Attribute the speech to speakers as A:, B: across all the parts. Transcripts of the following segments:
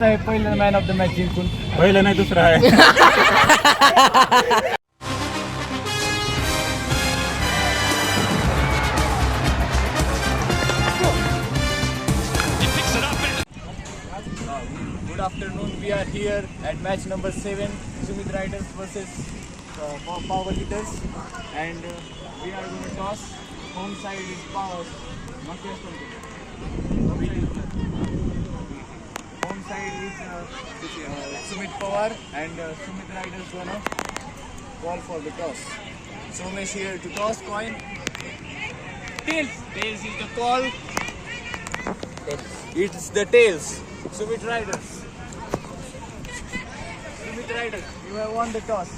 A: पहिलं man of the match जिंकून
B: पहिलं नाही दुसरं आहे.
A: Good afternoon. We are here at match number 7, Sumit Riders versus Power Hitters, and we are going to toss. Home side is Power. Home side is Sumit Pawar, and Sumit Riders gonna call for the toss. Somesh here to toss coin. Tails. Tails is the call. It's the tails. Sumit Riders. Sumit Riders, you have won the toss.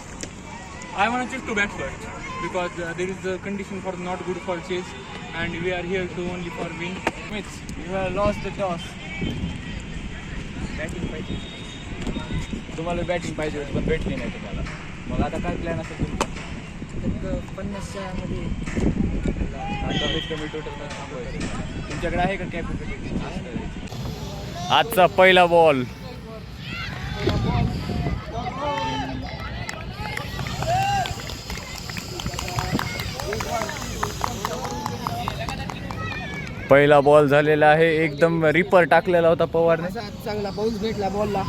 C: I want to choose to bat first because there is a condition for not good for chase and we are here to only for win.
A: Smith, you have lost the toss. Batting पाहिजे तुम्हाला, batting पाहिजे होती पण भेटली नाही तुम्हाला. मग आता काय प्लॅन असेल तुमचा? 50च्या मध्ये आता कमीत कमी टोटल मॅच थांबवायचं. तुमच्याकडे आहे का कॅपॅबिलिटी? आजचा पहिला बॉल. पहिला बॉल झालेला आहे, एकदम रिपर टाकलेला होता पवारने.
D: चांगला पाऊस भेटला बॉलला.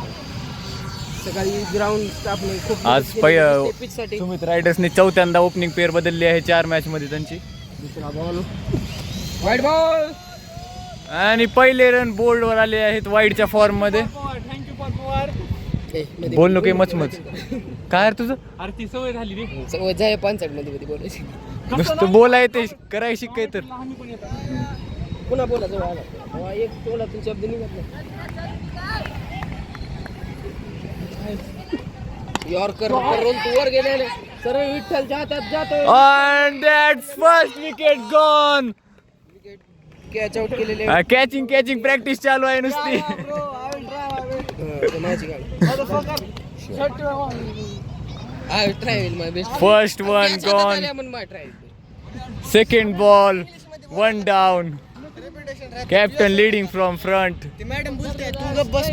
D: सकाळी ग्राउंड स्टाफने खूप
A: आज सुमित रायडर्सने चौथ्यांदा ओपनिंग पेअर बदलली आहे 4 मॅच मध्ये त्यांची.
D: दुसरा बॉल वाईड बॉल
A: आणि पहिले रन बोर्डवर आले आहेत वाईडच्या फॉर्म मध्ये.
C: Thank you for Pawar.
A: बोललो काही मचमच काय रे तुझं?
C: अरे ती सवय झाली रे.
D: सवय जाय 5 मध्ये मध्ये बोलायची.
A: नुसतं बोलाय ते करायची काय तर.
D: पुन्हा बोला जवळ आला तेव्हा एक तोंडातून शब्द निघत नाही. यॉर्कर करून तू वर गेलेले सर्व विठ्ठलच्या हातात जातो.
A: And that's first wicket gone.
D: Catch out केलेले.
A: कॅचिंग प्रॅक्टिस चालू आहे नुसती.
D: माझी गाडी I will try with my best.
A: First one gone. Second ball, 1 down. Captain leading from front.
D: Madam बोलते तू गप बस.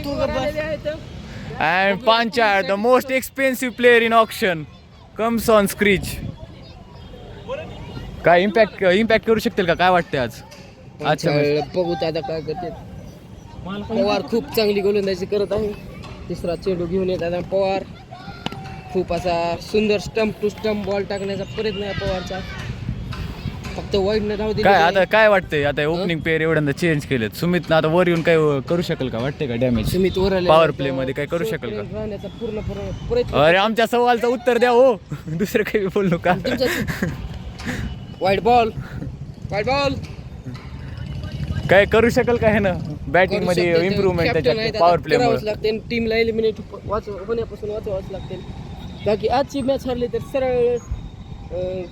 A: And Panchayat, the most expensive player in auction, comes on screech. काय impact करू शकतील का? काय वाटते आज? अच्छा
D: बघू आता काय करते. पवार खूप चांगली गोलंदाजी करत आहे. तिसरा चेंडू घेऊन येत आहे पवार. खूप असा सुंदर स्टंप टू स्टंप बॉल टाकण्याचा प्रयत्न आहे पवारचा. फक्त वाईड न धाव दिली.
A: काय आता काय वाटतंय? आता ओपनिंग पेअर एवढ्यांदा चेंज केलेत. सुमित आता वर येऊन काय करू शकेल का? वाटते का डॅमेज?
D: सुमित वर आले
A: पॉवर प्ले मध्ये काय करू शकेल का?
D: राहण्याचा पूर्ण प्रयत्न.
A: अरे आमच्या सवालचं उत्तर द्या हो. दुसरं काही बोललो का?
D: वाईड बॉल
A: काय करू शकेल का? हे ना बॅटिंग मध्ये इम्प्रूव्हमेंट त्याच्या पॉवर प्ले मध्ये
D: लागते. टीमला एलिमिनेट होण्यापासून वाचवावंच लागते. बाकी आजची मॅच हरली तर सरळ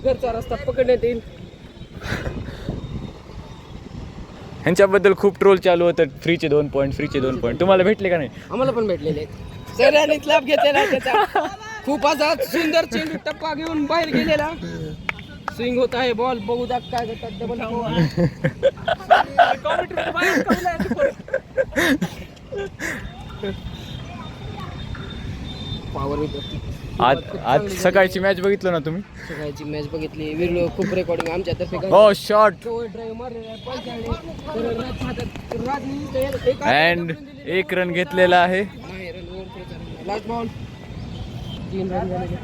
D: घरचा रस्ता पकडण्यात येईल.
A: ह्यांच्याबद्दल खूप ट्रोल चालू होतं. फ्रीचे 2 पॉईंट तुम्हाला भेटले का नाही?
D: आम्हाला पण भेटलेले आहेत. सगळ्यांनीच लाभ घेतलेला आहे त्याचा. खूप असा सुंदर चेंडू टप्पा घेऊन बाहेर गेलेला. स्विंग होत आहे बॉल. बघू द्या काय करतात. डबल पॉवर
A: आज सकाळची मॅच बघितलं ना तुम्ही?
D: सकाळची मॅच बघितली. व्हिडिओ खूप रेकॉर्डिंग आमच्यातर्फे.
A: हो शॉट
D: ड्राईव्ह मारलेला
A: अँड 1 रन घेतलेला आहे.
D: लास्ट बॉल 3 रन झालेले.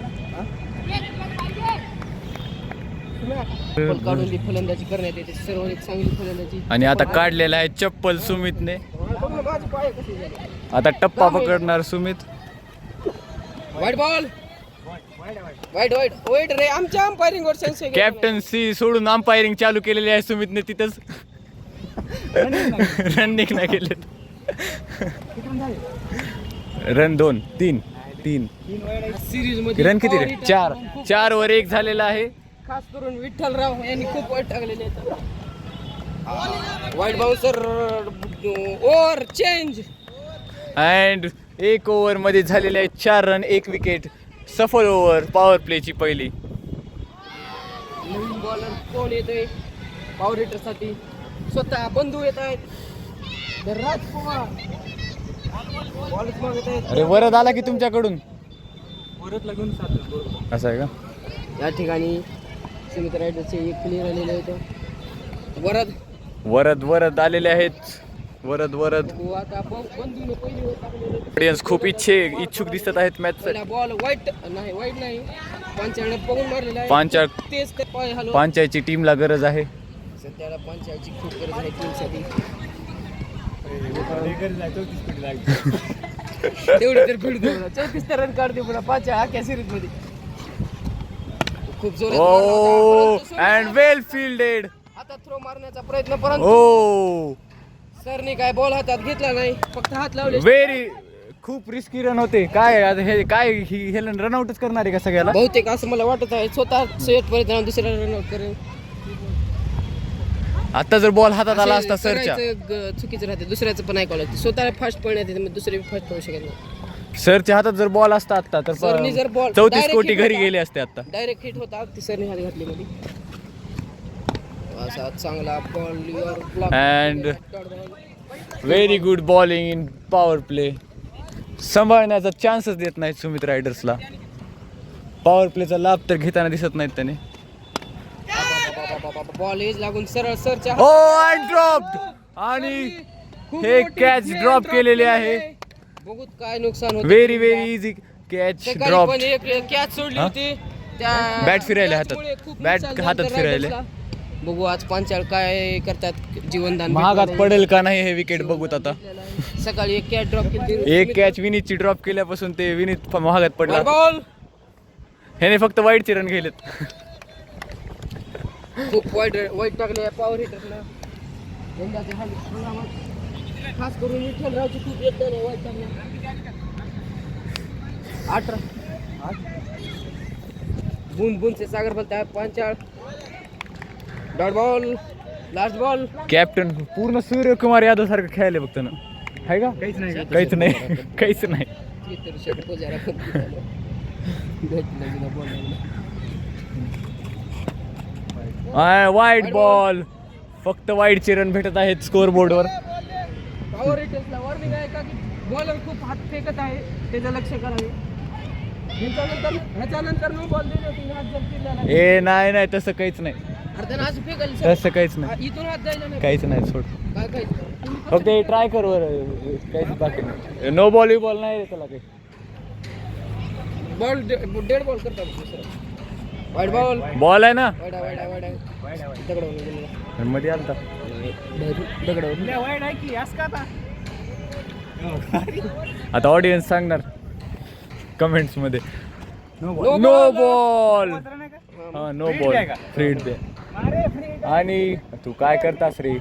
D: काढून ती फलंदाजी करण्यात येते. सर्वाधिक चांगली फलंदाजी.
A: आणि आता काढलेला आहे चप्पल सुमितने. आता टप्पा पकडणार सुमित.
D: वाईट बॉल वाईट रे. आमच्या अंपायरिंग वर संशय.
A: कॅप्टन्सी सोडून अंपायरिंग चालू केलेली आहे सुमितने तिथंच. रनिंग नाही केलेत. रन 2 3
D: सिरीज मध्ये
A: रन किती रे? 4 वर 1 झालेला आहे.
D: खास करून विठ्ठलराव यांनी खूप वाईट टाकलेले आहेत. वाईट bouncer over change.
A: And 1 over मध्ये झालेले आहेत 4 रन 1 विकेट. सफल ओव्हर पॉवर प्लेची पहिली.
D: नवीन बॉलर कोण येतोय पॉवर हिटरसाठी? स्वतः बंधू येत आहेत राज पवार बॉलच मागत आहेत.
A: अरे वरद आला की तुमच्याकडून
C: परत लागून 7 बरोबर.
A: असं आहे का?
D: या ठिकाणी सुमित रायडरचे एक प्लेअर आलेले आहेत. वरद
A: आलेले आहेत. वरद
D: हो, आता बंधूने पहिली ओव्हर टाकलेली आहे.
A: ऑडियन्स खूप इच्छुक दिसत आहेत मॅच
D: पहिला बॉल वाईट नाही पंचाळने पळून मारलेला आहे.
A: पांचाळ
D: तेच ते पाय हलवत.
A: पांचाळची टीमला गरज आहे.
D: सध्याला पंचाळची खूप गरज आहे टीमसाठी. तेवढे तर फिल्ड देऊ 34 रन काढते पुन्हा पांचाळ आख्या सिरीज मध्ये. खूप जोरात मारला
A: ओ
D: होता, परंतु
A: अँड वेल फील्डेड.
D: हातात थ्रो मारण्याचा प्रयत्न परंतु
A: ओ
D: सरने काय बॉल हातात घेतला नाही, फक्त हात लावले.
A: व्हेरी खूप रिस्की रन होते. काय आता हे काय हे रन आउटच करणार आहे का सगळ्याला?
D: बहुतेक असं मला वाटत आहे स्वतः सेट पर्यंत जाऊन दुसऱ्या रन आउट करेल.
A: आता जर बॉल हातात आला
D: असे
A: असता सरच्या
D: करायचं चुकीचं राहते. दुसऱ्याचं पण ऐकावं स्वतःला फास्ट पळण्यात येते, दुसरे फास्ट पळू शकत नाही.
A: सरच्या हातात जर बॉल असता आता तर
D: सरनी जर बॉल
A: 34
D: direct
A: कोटी
D: hit
A: घरी
D: होता,
A: गेले असते आता.
D: डायरेक्ट हिट होता ती सरने हात घातली मध्ये. असा चांगला ball
A: And very good bowling in power play. सांभाळण्याचा चान्सच देत नाहीत सुमित रायडर्सला. पॉवर प्लेचा लाभ तर घेताना दिसत नाहीत त्याने.
D: बॉल एज लागून सरळ सरच्या
A: ओ अँड ड्रॉप्ड. आणि
D: खूप
A: हे
D: मोठी
A: कॅच
D: play
A: ड्रॉप
D: drop
A: केलेले आहे.
D: बघूत काय नुकसान होतं.
A: व्हेरी इझी कॅच
D: सकाळी
A: ड्रॉप.
D: पण एक कॅच सोडली
A: हा?
D: होती त्या
A: बॅट फिरायला
D: catch
A: हातात.
D: मुळे खूप
A: बॅट
D: नुकसान झालं
A: हातात
D: तर
A: फिरायला.
D: रायडर्सला. बघू आज पांचाळ काय करतात. जीवनदान
A: महागात
D: भेटलं
A: पडेल का नाही हे विकेट बघूत आता.
D: नाही. सकाळी एक कॅच ड्रॉप केली.
A: एक कॅच विनीतची ड्रॉप केल्यापासून ते विनीत महागात पडला.
D: बॉल
A: ह्याने फक्त वाईटचे रन गेलेत.
D: खूप वाईट टाकले पॉवर हिटरला. यंदाचे हंगामात खास करून विठ्ठलरावची खूप योगदान आहे वाईट टाकले. 18 बुनचे सागर बोलताय Panchal. Dot ball last ball.
A: Captain पूर्ण सूर्यकुमार यादव सारखं खेळायला बघतो ना. आहे का? काहीच नाही काहीच नाही. वाईट बॉल. फक्त वाईटचे रन भेटत आहेत स्कोर बोर्डवर.
D: पॉवर हिटर्सला वॉर्निंग आहे का की बॉलर खूप हात फेकत आहे, त्याचं लक्ष करावे. ह्याच्यानंतर नो बॉल दिले होते हात जर फिरला नाही.
A: ए नाही तसं काहीच नाही.
D: अरे त्यानं असं फेकल
A: तसं काहीच नाही.
D: इथून हात जायला नाही.
A: काहीच नाही सोड.
D: काय
A: फक्त ट्राय कर वर. काहीच बाकी नाही. नो बॉल बॉल नाही रे त्याला काही.
D: बॉल डेड बॉल करता वाईट बॉल.
A: बॉल आहे ना
D: दगडावून
A: मध्ये आलता.
D: दगडावून
A: आता ऑडियन्स सांगणार कमेंट्स मध्ये. No ball. हा नो बॉल फ्रीड दे. आणि तू काय करतास रे?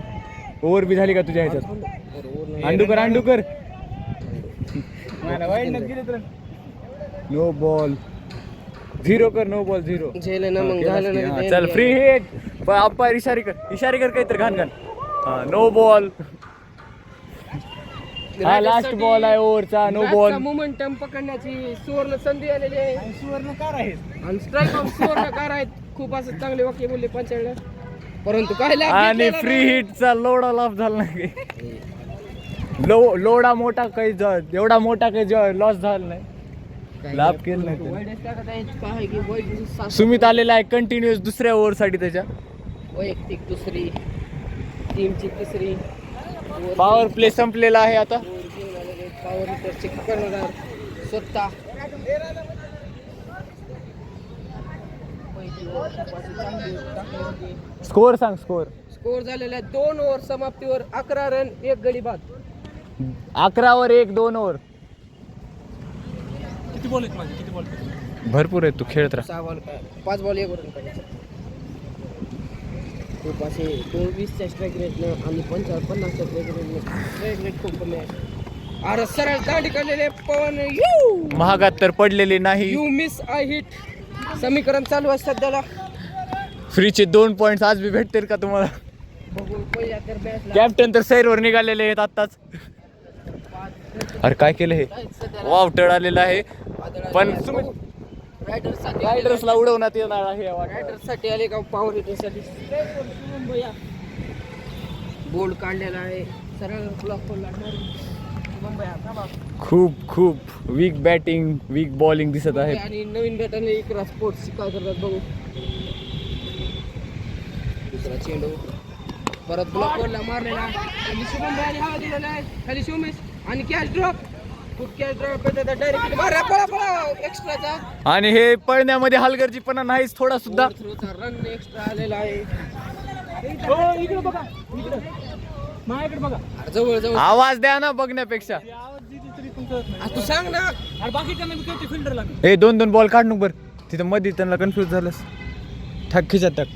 A: ओव्हर बी झाली का तुझ्या ह्याच्यात? अंडूकर नो बॉल 0 कर. नो बॉल 0
D: झेले ना मग झालं नाही.
A: चल फ्री हिट. अंपायर इशारे कर काहीतरी घाण. No ball. हा लास्ट बॉल आहे ओव्हरचा. No ball.
D: मोमेंटम पकडण्याची सुवर्ण संधी आलेली आहे. सुवर्णकार आहेत आणि स्ट्राईक आउट सुवर्णकार आहेत. खूप असं चांगले वाक्य बोलले पंचाळला, परंतु काय लाभ
A: आणि
D: घेतलेला
A: फ्री
D: नाही.
A: हिटचा लोडा लाभ झाला नाही. लोडा मोठा काही एवढा मोठा काही लॉस झाला नाही.
D: काय
A: लाभ केला नाही त्याने.
D: वाईट टाकत आहेत. काय की वाईट सात-
A: सुमित आलेला आहे कंटिन्युअस दुसऱ्या ओव्हर साठी त्याच्या.
D: वैयक्तिक दुसरी, टीमची तिसरी.
A: पॉवर प्ले संपलेला आहे आता.
D: पॉवर हिटरचे कर्णधार स्वतः.
A: स्कोर सांग.
D: स्कोर झालेला आहे 2 ओव्हर समाप्तीवर 11 रन 1 गडी बाद.
A: 11 वर 1 2 ओव्हर.
C: किती बॉल आहेत माझे? किती बॉल?
A: भरपूर आहे. तू खेळत राहा.
D: 6 बॉल 5 बॉल 1 रन करायचं. खूप असे 20च्या स्ट्राईक रेटनं आणि 50च्या स्ट्राईक रेट खूप कमी आहे. अरे सरळ दांडी काढलेले पवन.
A: महागात तर पडलेली नाही.
D: यू मिस आय हिट समीकरण चालू आहे सध्याला.
A: फ्रीचे 2 पॉइंट्स आज बी भेटतील का तुम्हाला?
D: बघू पहिल्या तर बॅटला
A: कॅप्टन तर सैरवर निघालेले आहेत आत्ताच. अरे काय केलं हे? वाव टळालेला आहे. पण रायडर्सला उडवण्यात येणार आहे.
D: रायडर्ससाठी आले का पॉवर हिटरसाठी बोल्ड काढलेला आहे. सरळ ब्लॉक लागणार. शुभम भैया थांबा.
A: खूप वीक बॅटिंग वीक बॉलिंग दिसत आहे.
D: आणि नवीन बॅटरने इकरा स्पोर्ट्स काय करतात बघू. दुसरा चेंडू परत ब्लॉक वरला मारलेला आणि शुभम भैयाने हवा दिलेला आहे खाली शिवमेश आणि कॅच ड्रॉप. खूप कॅच ड्रॉप येतात डायरेक्ट मारा पळा एक्स्ट्राचा.
A: आणि हे पळण्यामध्ये हलगर्जीपणा नाहीच थोडा सुद्धा.
D: रन एक्स्ट्रा आलेला आहे.
C: इकडे बघा, इकडे माझ्याकडे बघा.
D: जवळ
A: आवाज द्या ना बघण्यापेक्षा.
C: आवाज दिली तरी पण कळत नाही.
D: तू सांग ना.
C: अरे बाकीच्यांना मी कळते फिल्डरला.
A: हे 2-2 बॉल काढ नको बरं तिथं मध्ये त्यांना कन्फ्युज झालंस. ठक खिचत टाक.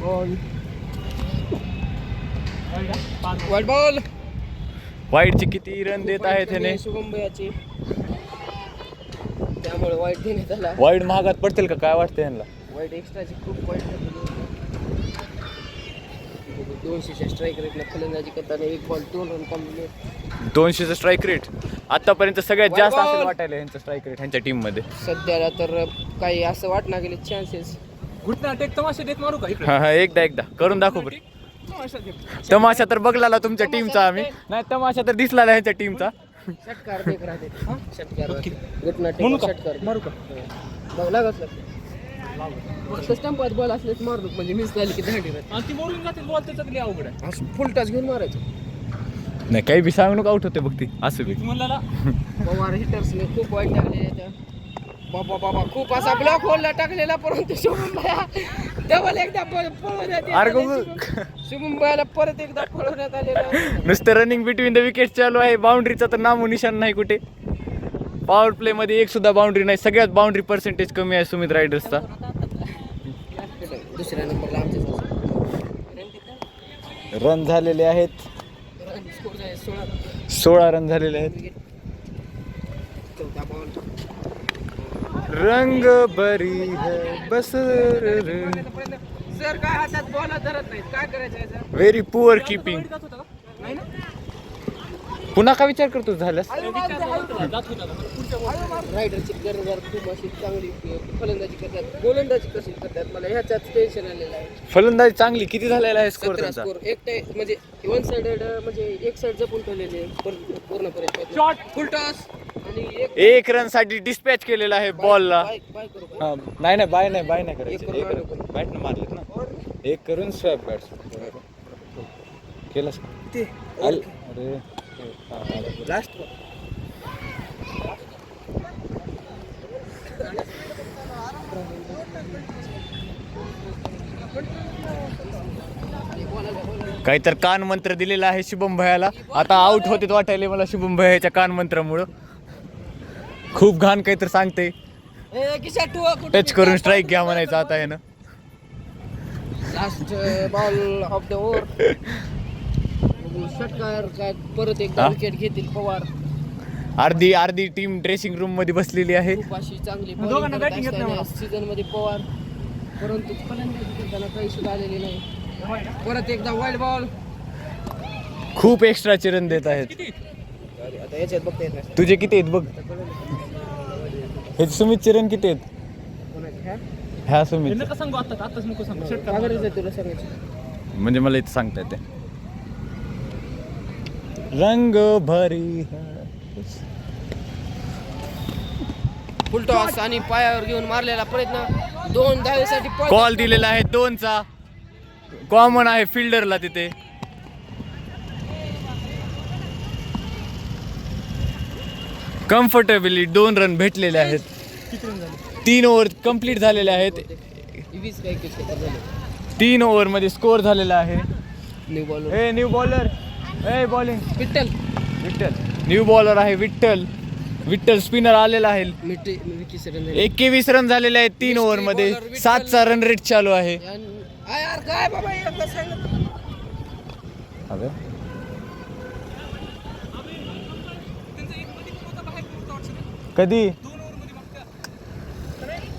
C: Ball
D: wide ball.
A: वाईडचे किती रन देत आहेत ह्याने.
D: शुभम भैयाचे त्यामुळे वाईट देण्यात आला.
A: वाईड महागात पडतील का काय वाटतं यांना.
D: वाईट एक्स्ट्राचे खूप वाईट 200च्या स्ट्राईक रेटला फलंदाजी करताना 1 बॉल 2 रन कमविले.
A: 200चं स्ट्राईक रेट आतापर्यंत सगळ्यात
D: White
A: जास्त
D: ball.
A: असेल वाटायला यांचं स्ट्राईक रेट ह्यांच्या टीम मध्ये.
D: सध्याला तर काही असं वाटणार गेले चान्सेस.
C: घुटना टेक तमाशा देत मारू का इकडे.
A: हा एकदा करून दाखव बरं.
C: तमाशा देत.
A: तमाशा तर बघला तुमच्या टीमचा आम्ही. नाही तमाशा तर दिसला ह्यांच्या टीमचा.
D: षटकार देख राहते. षटकार गुटना
C: म्हणू का?
D: षटकार
C: मारू का.
D: बघ लागत फक्त स्टंपात बॉल असलेच मारतो म्हणजे मिस झाली की दांडी राहते.
C: आणि ती मोडून जाते बॉल त्याच्यात लई अवघड आहे.
D: असं फुल टच घेऊन मारायचं.
A: नाही काही बी सांगू नको आउट होते बघ ती असं बी.
C: तू म्हणला ना
D: पवार हिटर्सने खूप वाईट टाकले बाबा खूप असा ब्लॉक होलला टाकलेला परंतु शुभम भैया डबल एकदा पळवण्यात शुभम भैयाला परत एकदा पळवण्यात आलेला.
A: नुसतं रनिंग बिटवीन द विकेट चालू आहे. बाउंड्रीचा तर नामो निशाण नाही कुठे. पॉवर प्ले मध्ये एक सुद्धा बाउंड्री नाही. सगळ्यात बाउंड्री पर्सेंटेज कमी आहे सुमित रायडर्सचा.
D: दुसऱ्या नंबरला आमचे
A: रन झालेले आहेत
D: स्कोर आहे
A: 16 रन झालेले आहेत.
D: 14 बॉल.
A: रंग बरी है बसर.
D: सर काय हातात बॉल धरत नाहीत काय करायचं याचं.
A: Very poor keeping.
C: जात होता का. नाही ना
A: पुन्हा का विचार करतो झाल्यास.
C: जात होता का. पुढच्या बॉल
D: रायडरची गरजार खूप अशी चांगली फलंदाजी करतात गोलंदाजी कशी करतात मला ह्याच्यात टेन्शन आलेलं आहे.
A: फलंदाजी चांगली किती झालेला आहे स्कोर
D: 17
A: त्यांचा.
D: स्कोर एक म्हणजे वन साइडेड म्हणजे एक साइड जपून ठेवलेले पूर्णपणे
C: शॉट
D: फुल टॉस आणि
A: एक रन साठी डिस्पॅच केलेला आहे बॉलला.
D: बाय करू का?
A: हा, नाही बाय नाही
D: एक
A: करायचं.
D: करून आलो पण.
A: बॅट मारलेत ना. एक करून स्वॅप बॅट्स केलंस
D: ते
A: अरे
D: लास्ट
A: काहीतर कान मंत्र दिलेला आहे शुभम भैयाला. आता आउट होते वाटायले मला शुभम भैयाच्या कान मंत्रामुळं. खूप घाण काहीतरी सांगते. टच करून स्ट्राईक घ्या म्हणायचं आता आहे ना.
D: Last ball of the over. षटकार काय परत एकदा
A: हा?
D: विकेट घेतील पवार.
A: अर्धी टीम ड्रेसिंग रूम मध्ये बसलेली आहे.
D: खूप अशी चांगली
C: दोघांना batting येत नाही मला.
D: सीझन मध्ये पवार परंतु फलंदाजी करताना काही सुद्धा आलेले नाही. परत एकदा वाईड बॉल.
A: खूप एक्स्ट्राचे रन देत आहेत.
D: आता याच्यात बघता येत नाही.
A: तुझे किती आहेत बघ. हे सुमितचे रन किती आहेत.
D: कोणाच्या
A: ह्या सुमित
C: नका सांगू आताच नको सांगू. शर्ट
D: काय करायचं आहे तुला सांगायचं.
A: म्हणजे मला इथं सांगता येते. रंग भरी
D: फुल टॉस आणि पायावर घेऊन मारलेला प्रयत्न 2 धावेसाठी
A: कॉल दिलेला आहे 2चा. कॉमन आहे फिल्डरला तिथे. कम्फर्टेबली 2 रन भेटलेले आहेत. 3 ओव्हर कंप्लीट झालेले आहेत.
D: 20 काय किती झाले.
A: 3 ओव्हर मध्ये स्कोर झालेला आहे.
D: न्यू बॉल
A: हे न्यू बॉलर हे बॉलिंग
D: विठ्ठल
A: न्यू बॉलर आहे विठ्ठल स्पिनर आलेला आहे.
D: विकी सरन
A: 21 रन झालेले आहेत 3 ओव्हर मध्ये. 7चा रन रेट चालू आहे.
D: यार काय बाबा एकदा सांगितलं.
A: कधी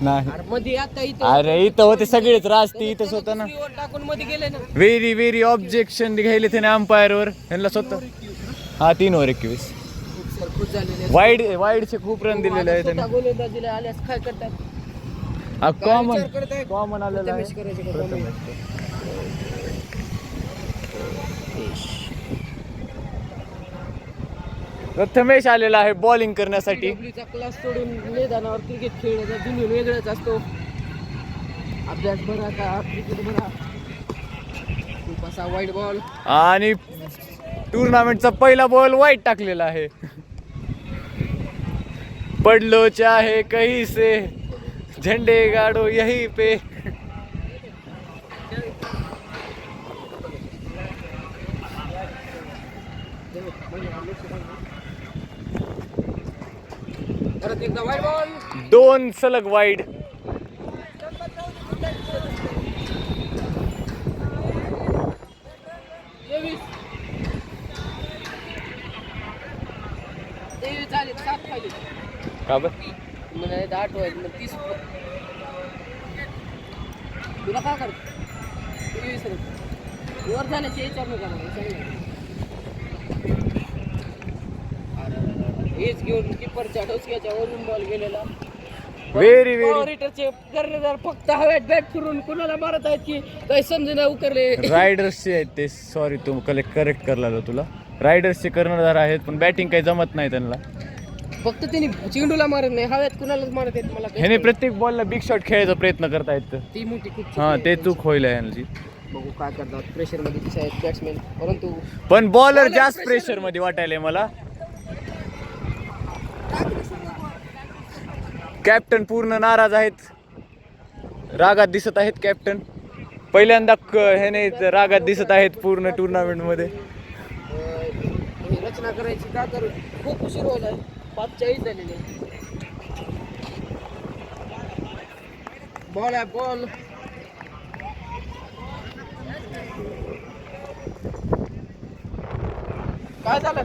A: नाही
D: अरे मध्ये आता इथं
A: अरे इथं होते सगळेच राजती इथंच होतं ना.
D: दुसरीवर टाकून मध्ये गेले ना.
A: व्हेरी ऑब्जेक्शन घ्यायले त्याने अंपायर वर ह्यांना स्वतः. हा 3 ओव्हर 21.
D: खुश झालेले
A: वाईडचे खूप रन दिलेले आहेत
D: स्वतः गोलंदाजीला आल्यास काय करतात.
A: कॉमन आलेला आहे.
D: प्रथमेश करायचे का प्रथमेश?
A: प्रथमेश आलेला आहे बॉलिंग करण्यासाठी.
D: चा क्लास सोडून मैदानावर क्रिकेट खेळण्याचा जुनून वेगळाच असतो. अभ्यास बरा का क्रिकेट बरा. खूप असा वाईट बॉल
A: आणि टुर्नामेंटचा पहिला बॉल वाईट टाकलेला आहे. पडलो चाहे कहीं से झंडे गाडो यही पे.
D: परत एकदा वाईट बॉल.
A: 2 सलग वाईड.
D: झाले 7 पाहिजे
A: का बर?
D: मला 8 व्हायचे मग 30 तुला काय करत वर झाल्याचे विचार नका हेच घेऊन किपरच्या डोसक्याच्या वरून बॉल गेलेला.
A: व्हेरी
D: रिटरचे कर्णधार फक्त हवेत बॅट फिरून कुणाला मारत आहेत की काही समजेना उकरले.
A: रायडर्सचे आहेत ते. सॉरी तू करेक्ट करला तुला. रायडर्सचे कर्णधार आहेत पण बॅटिंग काही जमत नाही त्यांना.
D: फक्त त्यांनी चेंडूला मारत नाही हव्यात कुणालाच मारत आहेत. मला
A: ह्याने प्रत्येक बॉलला बिग शॉट खेळायचा प्रयत्न करतायत.
D: ती मोठी खूप
A: हा ते चूक होईल यांची.
D: बघू काय करतात प्रेशर मध्ये दिसत आहेत बॅट्समॅन. परंतु
A: पण बॉलर जास्त प्रेशर मध्ये वाटायलंय मला. कॅप्टन पूर्ण नाराज आहेत. रागात दिसत आहेत कॅप्टन. पहिल्यांदा ह्याने रागात दिसत आहेत पूर्ण टुर्नामेंट मध्ये.
D: रचना करायची का तर खूप उशीर होईल आहे. 5:40 झालेले. बॉल आहे बॉल. काय झालं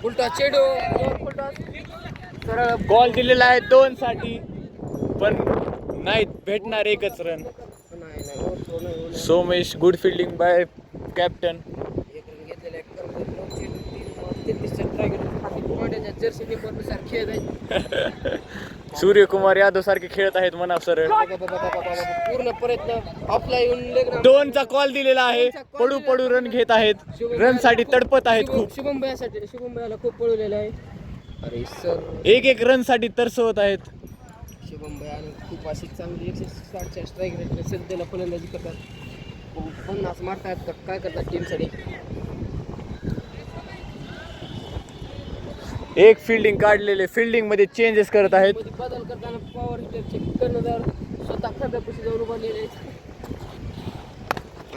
D: उलटा चेडू सरळ
A: बॉल दिलेला आहे 2 साठी पण नाही भेटणार एकच run. Somesh good fielding by captain. Suryakumar Yadav सारखे खेळत आहेत म्हणा सरळ.
D: पूर्ण प्रयत्न आपला येऊन
A: 2चा कॉल दिलेला आहे. पडू रन घेत आहेत. रन साठी तडपत आहेत खूप.
D: शुभम भैयाला खूप पळवलेलं आहे. अरे सर
A: एक रन साठी तरसवत आहेत.
D: शुभम भैयाने खूप अशी चांगली 160च्या स्ट्राईक रेट सध्याला फलंदाजी करतात. 50 मारतात काय करतात टीमसाठी.
A: एक फिल्डिंग काढलेले फिल्डिंग मध्ये चेंजेस करत आहेत.
D: बदल करताना पॉवर हिटरचे कर्णधार स्वतः खांद्यापाशी जाऊन उभारलेले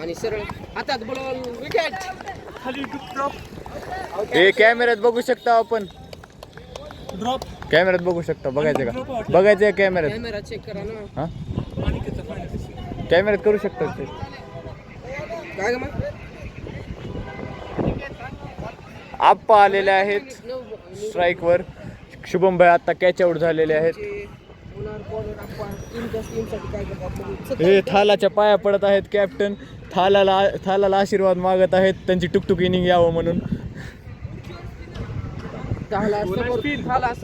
D: आणि सरळ हातात बॉल विकेट.
C: खाली ड्रॉप.
A: हे कॅमेऱ्यात बघू शकता आपण.
C: ड्रॉप.
A: कॅमेऱ्यात बघू शकता. बघायचं का? बघायचं कॅमेऱ्यात.
D: कॅमेरा चेक करा ना.
A: हा कॅमेऱ्यात करू शकता ते.
D: काय ग मग
A: आप्पा आलेले आहेत स्ट्राईक वर. शुभम भाई आता कॅच आउट झालेले आहेत. हे थालाच्या पाया पडत आहेत कॅप्टन. थालाला आशीर्वाद मागत आहेत त्यांची टुकटुक इनिंग यावं म्हणून.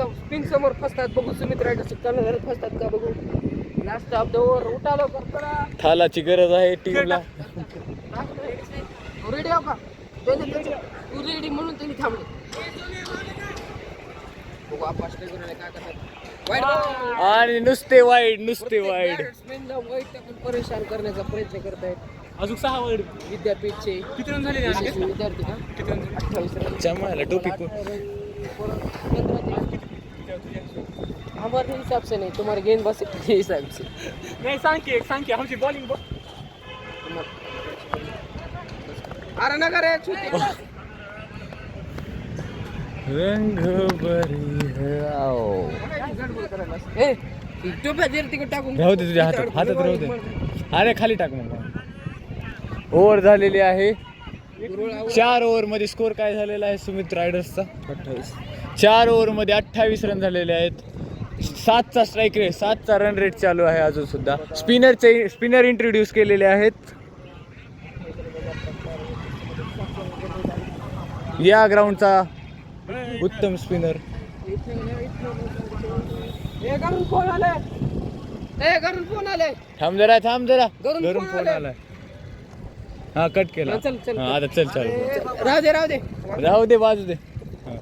D: स्पिन समोर फसतात बघू. सुमित रायडर कर्णधार फसतात का बघू. लास्ट ऑफ द ओव्हर उठा लवकर करा.
A: थालाची गरज आहे टीमला.
D: रेडी आहो का तू रेडी म्हणून त्यांनी थांबले. बघू आपण काय करतात. वाईट
A: आणि नुसते वाईड
D: वाईट टाकून परेशान करण्याचा प्रयत्न करत आहेत.
C: अजून 6 वाईड.
D: विद्यापीठचे
C: किती रन झाले
D: विद्यार्थी का
C: किती रन
D: 28 रन.
A: चमायला टोपी
D: हमारे हिसाब से नहीं तुम्हारे गेंदबाजी के हिसाब से.
C: नाही सांग की आमची बॉलिंग बघ.
D: अरे नका रे छुटी.
A: रंग बरी है आओ.
D: ए टोप्या देर तिकडे टाकून
A: राहू दे तुझ्या हातात राहू दे. अरे खाली टाक मग. ओव्हर झालेली आहे. 4 ओव्हर मध्ये स्कोर काय झालेला आहे सुमित रायडर्सचा 28. 4 ओव्हर मध्ये 28 रन झालेले आहेत. 7चा स्ट्राईक रेट 7चा रन रेट चालू आहे अजून सुद्धा. स्पिनर इंट्रोड्यूस केलेले आहेत. या ग्राउंडचा उत्तम स्पिनर.
D: घरून फोन आले.
A: थांब जरा घरून फोन आलाय. हा कट केला.
D: चल चल
A: हा, आता चल चालू
D: राहू दे राहू दे.
A: राहू दे बाजू दे. हा.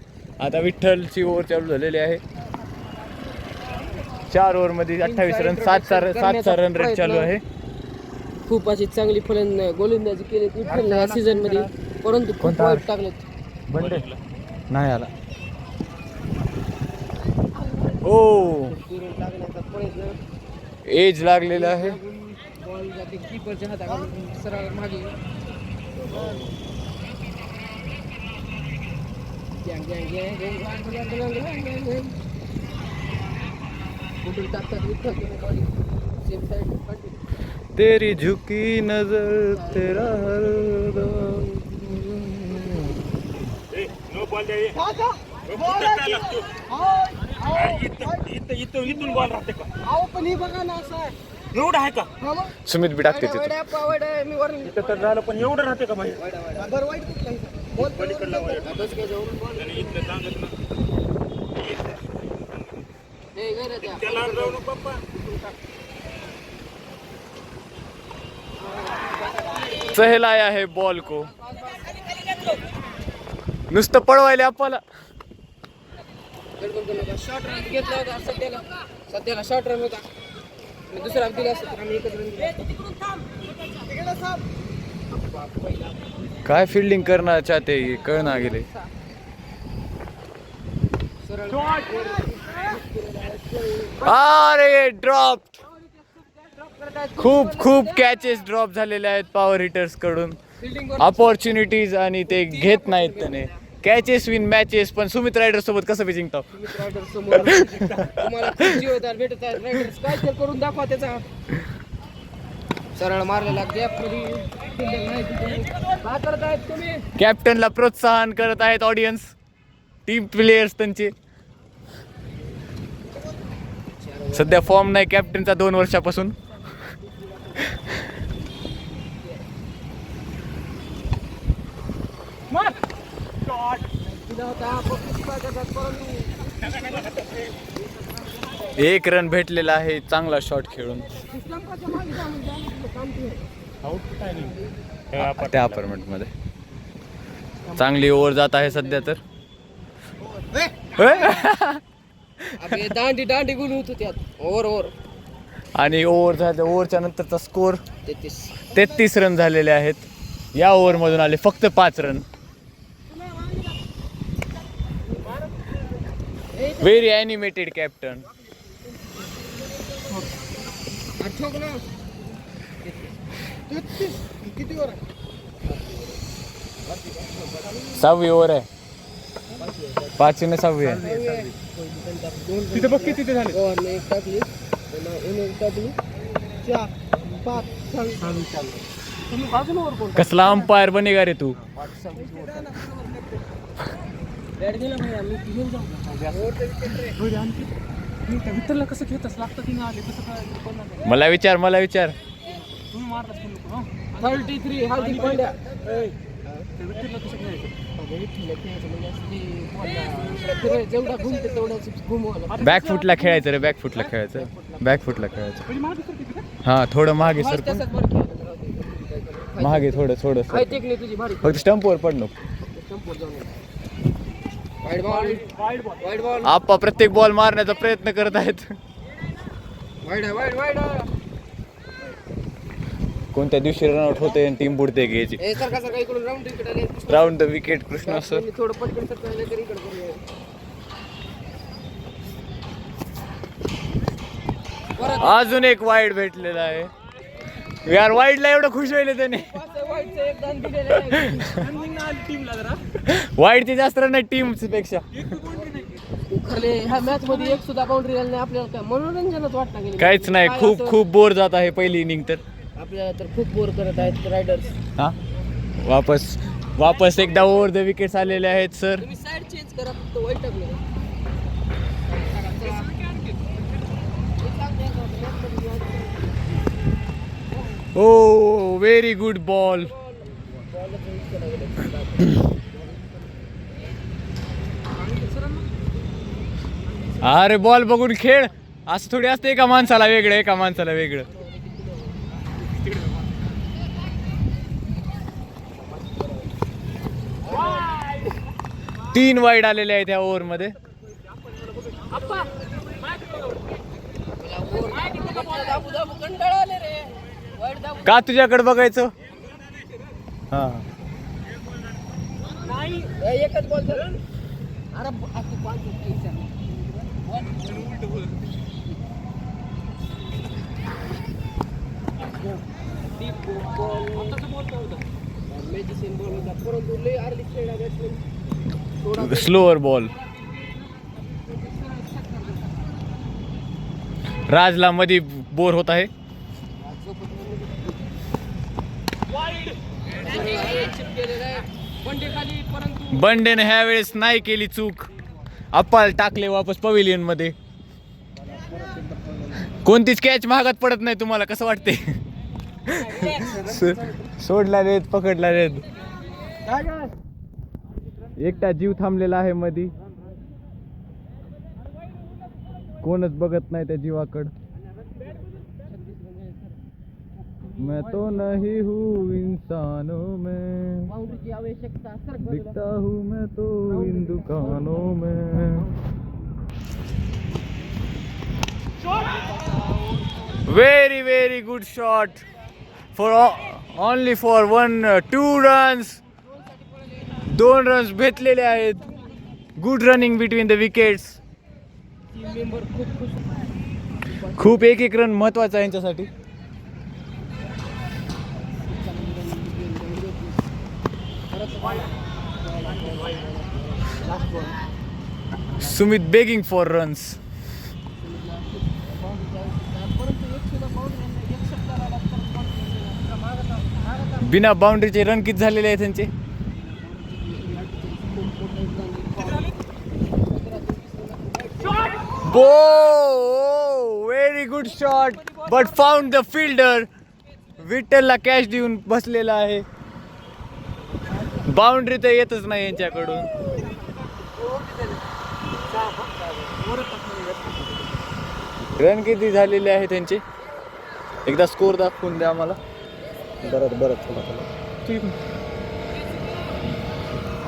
A: आता विठ्ठलची ओव्हर चालू झालेली आहे. 4 ओव्हरमध्ये 28 रन, 7चा रन रेट चालू आहे.
D: खूप अशी चांगली गोलंदाजी केली विठ्ठलने या सीझन मध्ये, परंतु खूप
A: कोणता?
D: वाईट टाकलेत.
A: बंडे नाही आला. ओ
D: टाकण्याचा प्रयत्न,
A: एज लागलेला आहे.
D: बॉल जाते कीपरच्या हाताखालून सरळ मागे. गँग गँग गँग कुठून टाकतात विठ्ठल बॉडी सेम साईड.
A: तेरी झुकी नजर तेरा हरदम.
C: इथून बॉल राहते का
D: अहो पण हे बघा ना सर,
C: एवढं आहे का
A: सुमित बी टाकते तिथं.
D: पावड मी वरून
C: इथं तर झालं पण एवढं राहते का भाई
D: बरं वाईट कुठला बॉल पलीकडला बस काय जाऊन बॉल
C: इथलं सांगत ना
D: हे गैर त्या
C: त्याला जाऊ नको पप्पा
A: चहलाया है बॉल को. नुसतं पळवायला आपल्याला.
D: शॉर्ट रन घेतला होता सध्याला शॉर्ट रन होता. मी दुसरा दिला असता तर आम्ही एकच रन दिला.
A: काय फिल्डिंग करणार चाहते कळना गेले. अरे ड्रॉप. खूप कॅचेस ड्रॉप झालेले आहेत पॉवर हिटर्स कडून. अपॉर्च्युनिटीज आणि ते घेत नाहीत त्याने. Catches win matches. पण सुमित रायडर सोबत कसं बी जिंकतो.
D: रायडर समोर तुम्हाला खूप जीवदार भेटत आहेत. रायडर्स काय तर करून दाखवा त्याचा. सरळ मारलेला गॅप मध्ये काय करतायत तुम्ही.
A: कॅप्टनला प्रोत्साहन करत आहेत ऑडियन्स, टीम प्लेयर्स त्यांचे. सध्या फॉर्म नाही कॅप्टनचा 2 वर्षापासून. एक रन भेटलेला आहे चांगला शॉट खेळून. त्या अपार्टमेंट मध्ये चांगली ओव्हर जात आहे सध्या तर.
D: दांडी गुण होतो त्यात ओव्हर
A: आणि ओव्हर झाल्या. ओव्हरच्या नंतरचा स्कोर
D: 33.
A: 33 रन झालेले आहेत. या ओव्हर मधून आले फक्त 5 रन. Very animated captain.
D: किती ओव्हर
A: 6वी ओव्हर आहे. 5वी ने 6वी आहे.
C: तिथे बघ किती ते झाले
D: ओव्हरने एक टाकली एक टाकली 4 5 6 तुम्ही अजून ओव्हर कोण
A: कसला अंपायर बनेगा रे तू.
D: बॅट गेला भाई आम्ही घेऊन जाऊ.
C: विठ्ठलला कसं घेतच लागतं की नाही आले कसं काय
A: मला विचार
C: तुम्ही मारलाच पण नको
D: 33 हार्दिक पांड्या.
C: विठ्ठलला कसं घ्यायचं
D: जेवढा घुमते तेवढाच घुमवायला.
A: बॅकफुटला खेळायचं रे. बॅकफुटला खेळायचं. हा थोडं मागे सर. मागे थोडं
D: काय टेक्निक तुझी भारी.
A: फक्त स्टंपवर पड नको.
D: वाईड बॉल
A: आप्पा प्रत्येक बॉल मारण्याचा प्रयत्न करत आहेत.
D: वाईड
A: कोणत्या दिवशी रनआउट होते आणि टीम बुडते घ्यायची.
D: ए सरका इकडून राऊंड विकेट आले.
A: Round the wicket Krishna sir.
D: थोडं पटकन सरकलं तरी इकडे करूया.
A: अजून एक वाईड भेटलेला आहे. यार वाईडला एवढं खुश होईल त्याने.
D: वाईडचं एक दान दिलेलं आहे.
C: टीमला जरा
A: वाईडचे जास्त रन आहेत टीम पेक्षा.
D: खरले ह्या मॅच मध्ये एक सुद्धा बाउंड्री आली नाही. आपल्याला काय मनोरंजनच वाटलं गेलं.
A: काहीच नाही. खूप बोर जात आहे पहिली इनिंग तर.
D: आपल्याला तर खूप बोर करत आहेत रायडर्स.
A: हा वापस एकदा ओव्हर द विकेट्स आलेले आहेत सर.
D: तुम्ही साईड चेंज करा फक्त वाईट टाकलं.
A: ओ व्हेरी गुड बॉल. अरे बॉल बघून खेळ. असं थोडी असते. एका माणसाला वेगळं. 3 वाईड आलेले आहेत या ओव्हर मध्ये. का तुझ्याकडे बघायचं? हा
D: एकच बॉल अरे मेडिसिन बॉल होता परंतु लय अर्ली खेळला बॅट्समन.
A: Slower ball. राजला मध्ये बोर होत आहे. बंडेने ह्या वेळेस नाही केली चूक. अप्पाल टाकले वापस पवेलियन मध्ये. कोणतीच कॅच महागात पडत नाही. तुम्हाला कसं वाटते? सोडला रेत, पकडला रेत. एकटा जीव थांबलेला आहे मधी. कोणच बघत नाही त्या जीवाकड. मैं तो नहीं हूँ इंसानों में, दिखता हूँ मैं तो इन दुकानों में. Very very good shot for only for 2 runs. 2 runs भेटलेले आहेत. Good running between the wickets. खूप एक रन महत्वाचा आहे यांच्यासाठी. Sumit begging for runs. बिना बाउंड्रीचे रन किती झालेले आहेत त्यांचे? Very good shot but found the fielder. विठ्ठलला कॅच देऊन बसलेला आहे. बाउंड्री तर येतच नाही यांच्याकडून. रन किती झालेले आहे त्यांचे? एकदा स्कोर दाखवून द्या आम्हाला. बरं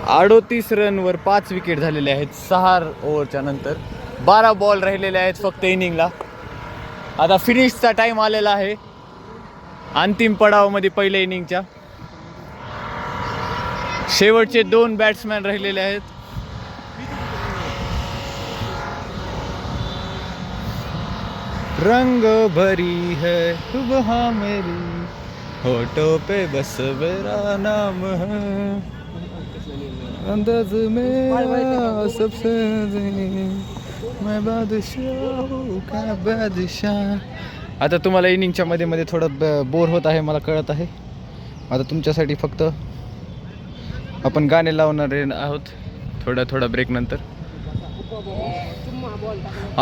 A: 38 रनवर 5 विकेट झालेले आहेत 6 ओव्हरच्या नंतर. 12 बॉल राहिलेले आहेत फक्त इनिंगला. आता फिनिशचा टाइम आलेला आहे अंतिम पडावामध्ये पहिल्या इनिंगच्या. शेवटचे 2 बॅट्समॅन राहिलेले आहेत. रंग भरी है सुबह मेरी, होठों पे बस मेरा नाम है, अंदाज मेरा सबसे मैं बादशाह का बादशाह. आता तुम्हाला इनिंगच्या मध्ये थोडं बोर होत आहे मला कळत आहे. आता तुमच्यासाठी फक्त आपण गाणे लावणार आहोत थोडा ब्रेक नंतर.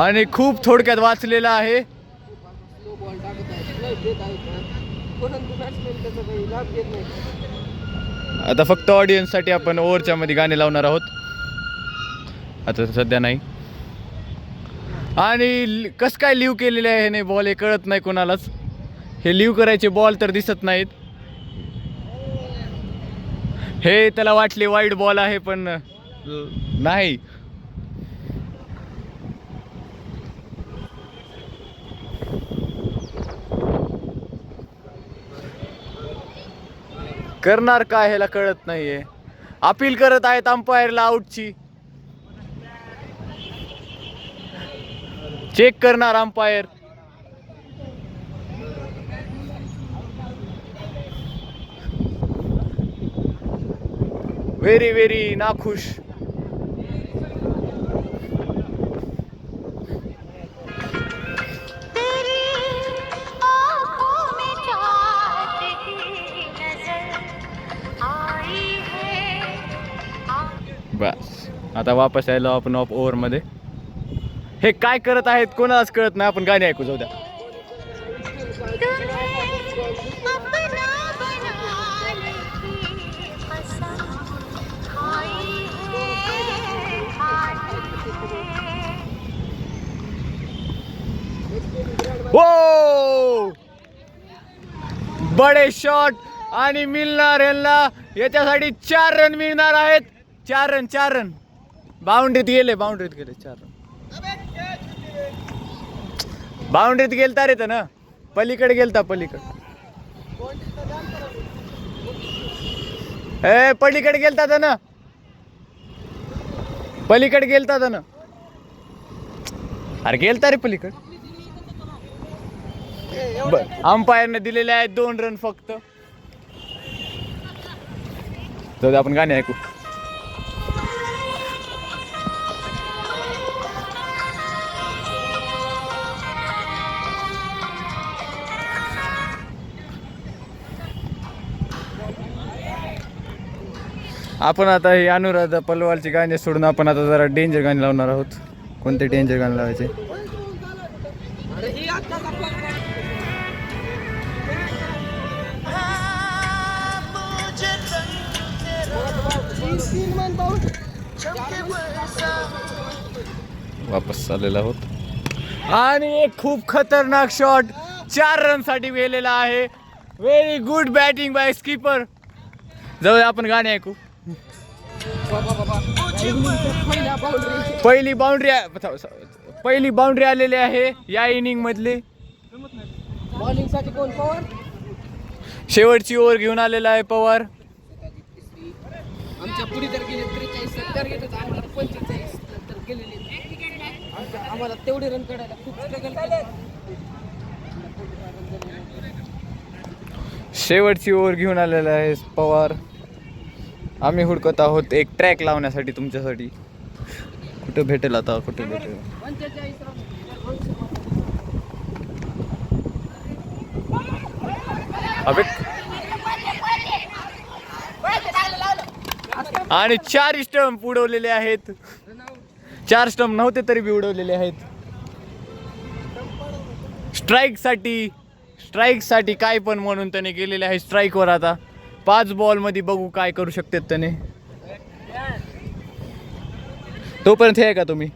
A: आणि खूप थोडक्यात वाचलेला आहे. आता फक्त ऑडियन्स साठी आपण ओव्हरच्या मध्ये गाणे लावणार आहोत. आता सध्या नाही. आणि कस काय लिव्ह केलेले आहे नाही बॉल हे कळत नाही कोणालाच. हे लिव्ह करायचे बॉल तर दिसत नाहीत. हे त्याला वाटले वाईड बॉल आहे पण नाही. करणार काय ह्याला कळत नाहीये. अपील करत आहेत अंपायरला आउटची. चेक करणार अंपायर. व्हेरी नाखुश. बस आता वापस यायला आपण ओव्हर मध्ये. हे काय करत आहेत कोणालाच कळत नाही. आपण गाणी ऐकू जाऊ द्या. ओ बडे शॉट आणि मिळणार यांना. याच्यासाठी 4 रन मिळणार आहेत. 4 रन बाउंड्रीत गेले 4 रन. बाउंड्रीत गेलता रे ना, पलीकडे गेलता पलीकडे. पलीकडे गेलता ना, पलीकडे गेलता ना. अरे गेलता रे पलीकडे. अंपायरने दिलेले आहेत 2 रन फक्त. जाऊ दे, आपण गाणे ऐकू. आपण आता ही अनुराधा पलवालची गाणी सोडून आपण आता जरा डेंजर गाणी लावणार आहोत. कोणते डेंजर गाणे लावायचे? वापस आलेला आहोत आणि एक खूप खतरनाक शॉट 4 रन साठी गेलेला आहे. Very good batting by skipper. जाऊ आपण गाणे ऐकू. पहिली बाउंड्री आलेली आहे या इनिंग मधली.
D: बॉलिंग साठी कोण? पवार.
A: शेवटची ओव्हर घेऊन आलेला आहे पवार.
D: आमच्या पुढे तर गेले 43 टार्गेट, आम्हाला 45 नंतर गेलेले. आम्हाला तेवढे रन काढायला खूप स्ट्रगल केलं.
A: शेवटची ओव्हर घेऊन आलेला आहे पवार. आम्ही हुडकत आहोत एक ट्रॅक लावण्यासाठी तुमच्यासाठी. कुठं भेटेल आता, कुठं भेटेल?
D: 45 रन.
A: अबे आणि 4 स्टंप उडवलेले आहेत. 4 स्टंप नव्हते तरी बी उडवलेले आहेत. स्ट्राईक साठी काय पण म्हणून त्याने गेलेले आहे स्ट्राईकवर. आता 5 बॉल मध्ये बघू काय करू शकतात त्याने. तोपर्यंत हे का तुम्ही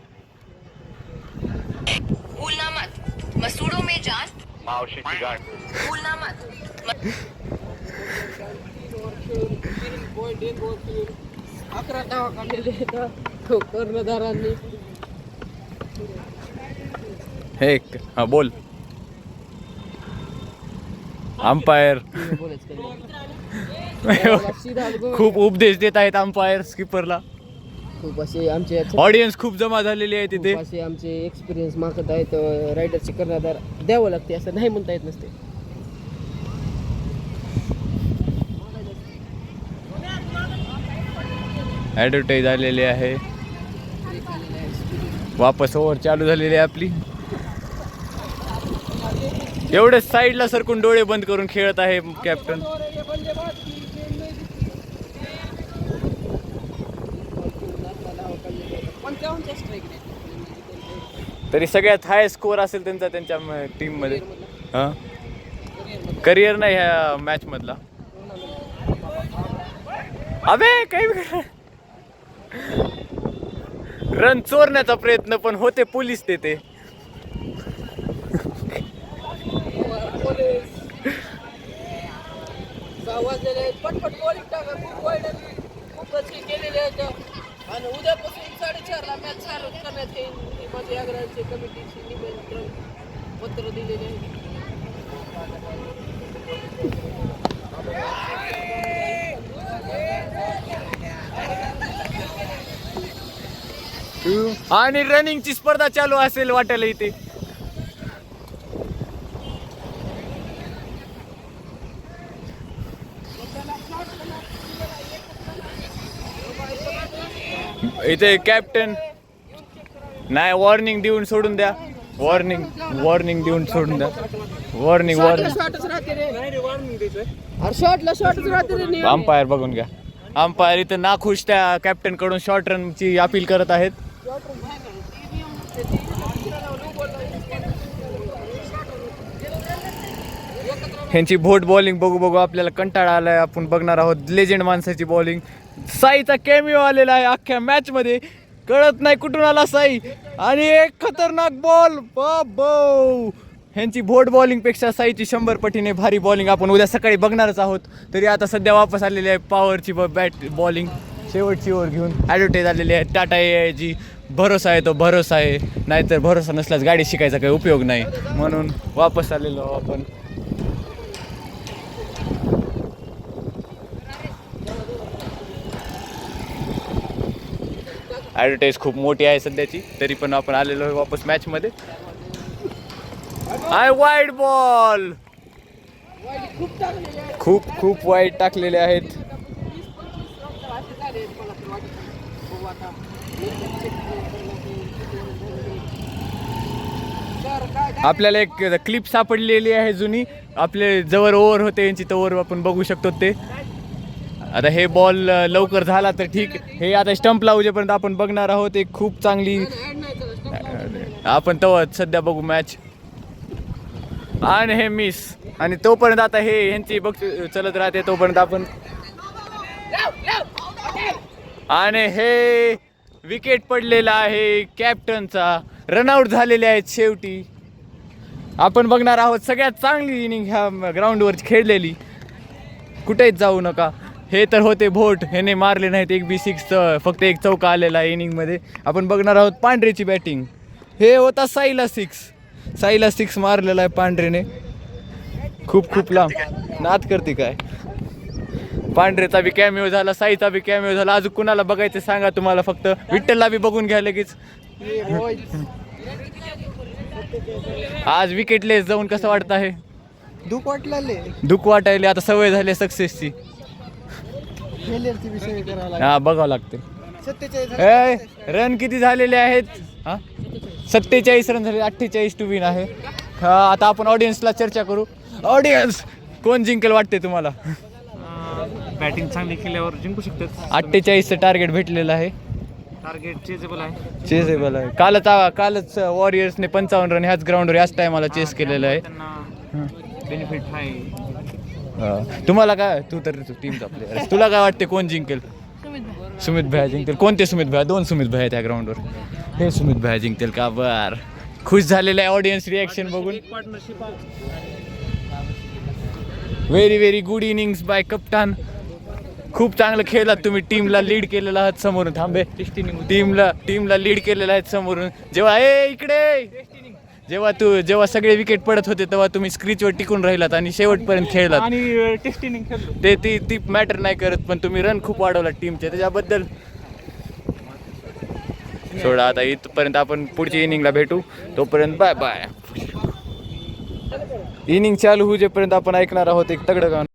B: भूलना मत मसूड़ों में जान मावशीची गाठ भूलना मत.
D: 11 धावा काढलेले आहेत कर्णधारांनी.
A: हे हा बोल. अंपायर खूप उपदेश देत आहेत अंपायर स्कीपरला.
D: खूप असे आमचे
A: ऑडियन्स खूप जमा झालेली आहे तिथे.
D: असे आमचे एक्सपिरियन्स मागत आहेत. रायडरचे कर्णधार द्यावं लागते असं नाही म्हणता येत नसते.
A: ॲडव्हर्टाईज आलेली आहे. वापस ओव्हर चालू झालेली आहे आपली. एवढे साईडला सरकून डोळे बंद करून खेळत आहे कॅप्टन. तरी सगळ्यात हाय स्कोअर असेल त्यांच्या टीम मध्ये. हा करिअर नाही ह्या मॅच मधला. अबे काही रन चोरण्याचा प्रयत्न पण होते पोलीस तेथे.
D: पटपट बॉलिंग टाका. खूप केलेले आहेत आणि उद्यापासून 4:30ला मॅच चालू करण्यात येईल. माझे आग्रहाचे कमिटीची निमंत्रण पत्र दिलेले आहे.
A: आणि रनिंगची स्पर्धा चालू असेल वाटायला इथे. इथे कॅप्टन नाही वॉर्निंग देऊन सोडून द्या. वॉर्निंग देऊन सोडून द्या. वॉर्निंग अंपायर बघून घ्या. अंपायर इथं नाखुश त्या कॅप्टन कडून शॉर्ट रनची अपील करत आहेत. ह्यांची भोट बॉलिंग बघू आपल्याला कंटाळा आलाय. आपण बघणार आहोत लेजेंड माणसाची बॉलिंग. साईचा कॅमिओ आलेला आहे अख्ख्या मॅच मध्ये. कळत नाही कुठून आला साई. आणि एक खतरनाक बॉल. बाबो ह्यांची भोट बॉलिंग पेक्षा साईची 100 पटीने भारी बॉलिंग आपण उद्या सकाळी बघणारच आहोत. तरी आता सध्या वापस आलेली आहे पॉवरची बॅट बॉलिंग. शेवटची ओव्हर घेऊन ॲडव्हर्टाईज आलेली आहे. टाटा AIG भरोसा आहे तो भरोसा आहे, नाहीतर भरोसा नसल्यास गाडी शिकायचा काही उपयोग नाही, म्हणून वापस आलेलो आपण. ॲडव्हर्टाईज खूप मोठी आहे सध्याची, तरी पण आपण आलेलो आहे वापस मॅचमध्ये. वाईड बॉल खूप वाईट टाकलेले आहेत. आपल्याला एक क्लिप सापडलेली आहे जुनी, आपले जवळ ओव्हर होते यांची तर ओव्हर आपण बघू शकतो ते. आता हे बॉल लवकर झाला तर ठीक, हे आता स्टंप लावजेपर्यंत आपण बघणार आहोत. एक खूप चांगली आपण तेव्हा सध्या बघू मॅच. आणि हे मिस, आणि तोपर्यंत आता हे ह्यांची बघ चलत राहते तोपर्यंत आपण. आणि हे विकेट पडलेला आहे कॅप्टनचा, रनआउट झालेले आहेत शेवटी. आपण बघणार आहोत सगळ्यात चांगली इनिंग ह्या ग्राउंडवर खेळलेली, कुठेच जाऊ नका. हे तर होते भोट, ह्याने मारले नाहीत एक बी सिक्सचं, फक्त एक चौका आलेला आहे इनिंगमध्ये. आपण बघणार आहोत पांढरेची बॅटिंग. हे होता साईला सिक्स मारलेला आहे पांढरेने, खूप लांब. नाद करते काय. पांढरेचा बी कॅमिओ झाला, साईचा बी कॅमिओ झाला. अजून कुणाला बघायचं सांगा तुम्हाला, फक्त विठ्ठलला बी बघून घ्या लगेच. आज विकेटलेस जाऊन कसं वाटत आहे? दुःख वाटायले, आता सवय झाली सक्सेसची. हा बघावं लागते. रन किती झालेले आहेत? 47 रन झाले, 48 टू विन आहे. आता आपण ऑडियन्सला चर्चा करू. ऑडियन्स कोण जिंकेल वाटते तुम्हाला?
C: बॅटिंग चांगली केल्यावर जिंकू शकतात.
A: 48चं टार्गेट भेटलेलं आहे.
C: टार्गेट चेजेबल आहे.
A: कालच वॉरियर्सने 55 रन ह्याच ग्राउंडवर याच टायमाला चेस केलेलं आहे.
C: बेनिफिट आहे.
A: तुम्हाला काय, तू टीमचा प्लेअर, तुला काय वाटते कोण जिंकेल? सुमित भैया जिंकतील. कोणते सुमित भैया? 2 सुमित भैया त्या ग्राउंडवर. हे सुमित भैया जिंकतील का? बर, खुश झालेलं आहे ऑडियन्स रिॲक्शन बघून. व्हेरी गुड इनिंग्स बाय कप्तान. खूप चांगलं खेळलात तुम्ही, टीमला लीड केलेला आहात समोरून. थांबे, टीमला लीड केलेला आहे समोरून. जेव्हा सगळे विकेट पडत होते तेव्हा तुम्ही स्क्रीचवर टिकून राहिलात आणि शेवटपर्यंत खेळलात.
C: आणि टेस्ट इनिंग खेळलो
A: ती मॅटर नाही करत, पण तुम्ही रन खूप वाढवला टीमचे, त्याच्याबद्दल सोडा. आता इथपर्यंत आपण पुढची इनिंगला भेटू, तोपर्यंत बाय बाय. इनिंग चालू होईपर्यंत आपण ऐकणार आहोत एक तगडं गाणं.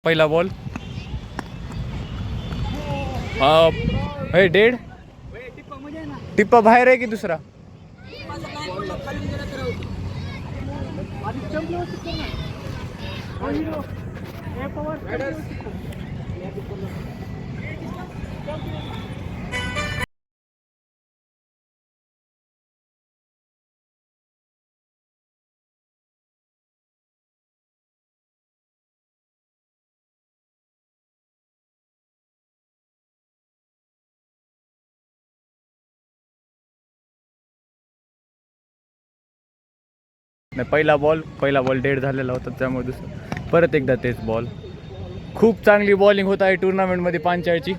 A: पहिला बॉल, डेड. टिप्पा बाहेर आहे की दुसरा? नाही, पहिला बॉल डेड झालेला होता, त्यामुळे परत एकदा तेच बॉल. खूप चांगली बॉलिंग होत आहे टुर्नामेंटमध्ये पांचाळची.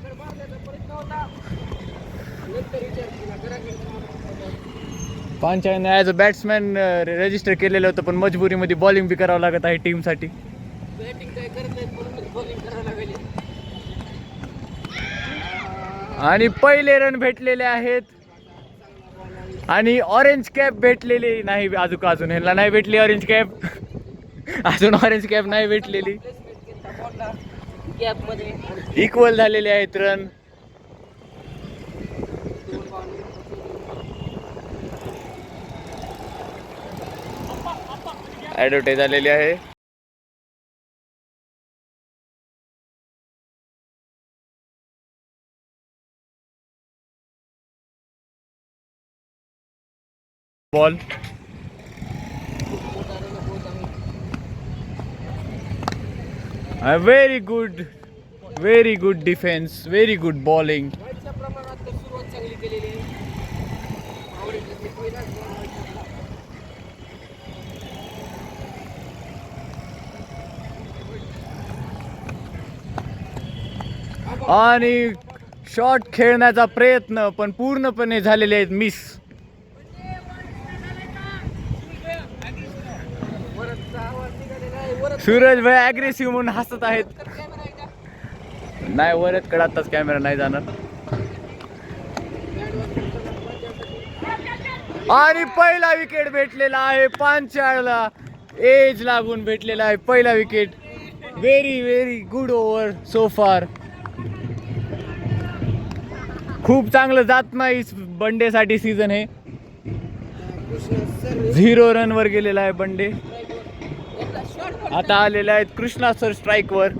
A: पांचाळने ॲज अ बॅट्समॅन रजिस्टर केलेलं होतं, पण मजबुरीमध्ये बॉलिंग बी करावं लागत आहे टीमसाठी. आणि पहिले रन भेटलेले आहेत, आणि ऑरेंज कॅप भेटलेली नाही अजून ह्यांना नाही भेटली ऑरेंज कॅप. अजून ऑरेंज कॅप नाही भेटलेली.
D: गॅप मध्ये
A: इक्वल झालेले आहेत रन. ॲडव्हर्टाईज आलेली आहे. Ball very good defence, very good bowling.
D: वाईटच्या प्रमाणात तर सुरुवात चांगली केलेली आहे.
A: आणि शॉट खेळण्याचा प्रयत्न पण पूर्णपणे झालेले आहेत मिस. सूरज भाई अग्रेसिव्ह म्हणून हसत आहेत. नाही वरच कडातच कॅमेरा नाही जाणार. आणि पहिला विकेट भेटलेला आहे पांचाळला. एज लागून भेटलेला आहे पहिला wicket. Very good over so फार. खूप चांगलं जात नाही बंडेसाठी सीझन हे. 0 रनवर गेलेला आहे बंडे. आता आलेले आहेत कृष्णा सर स्ट्राईकवर.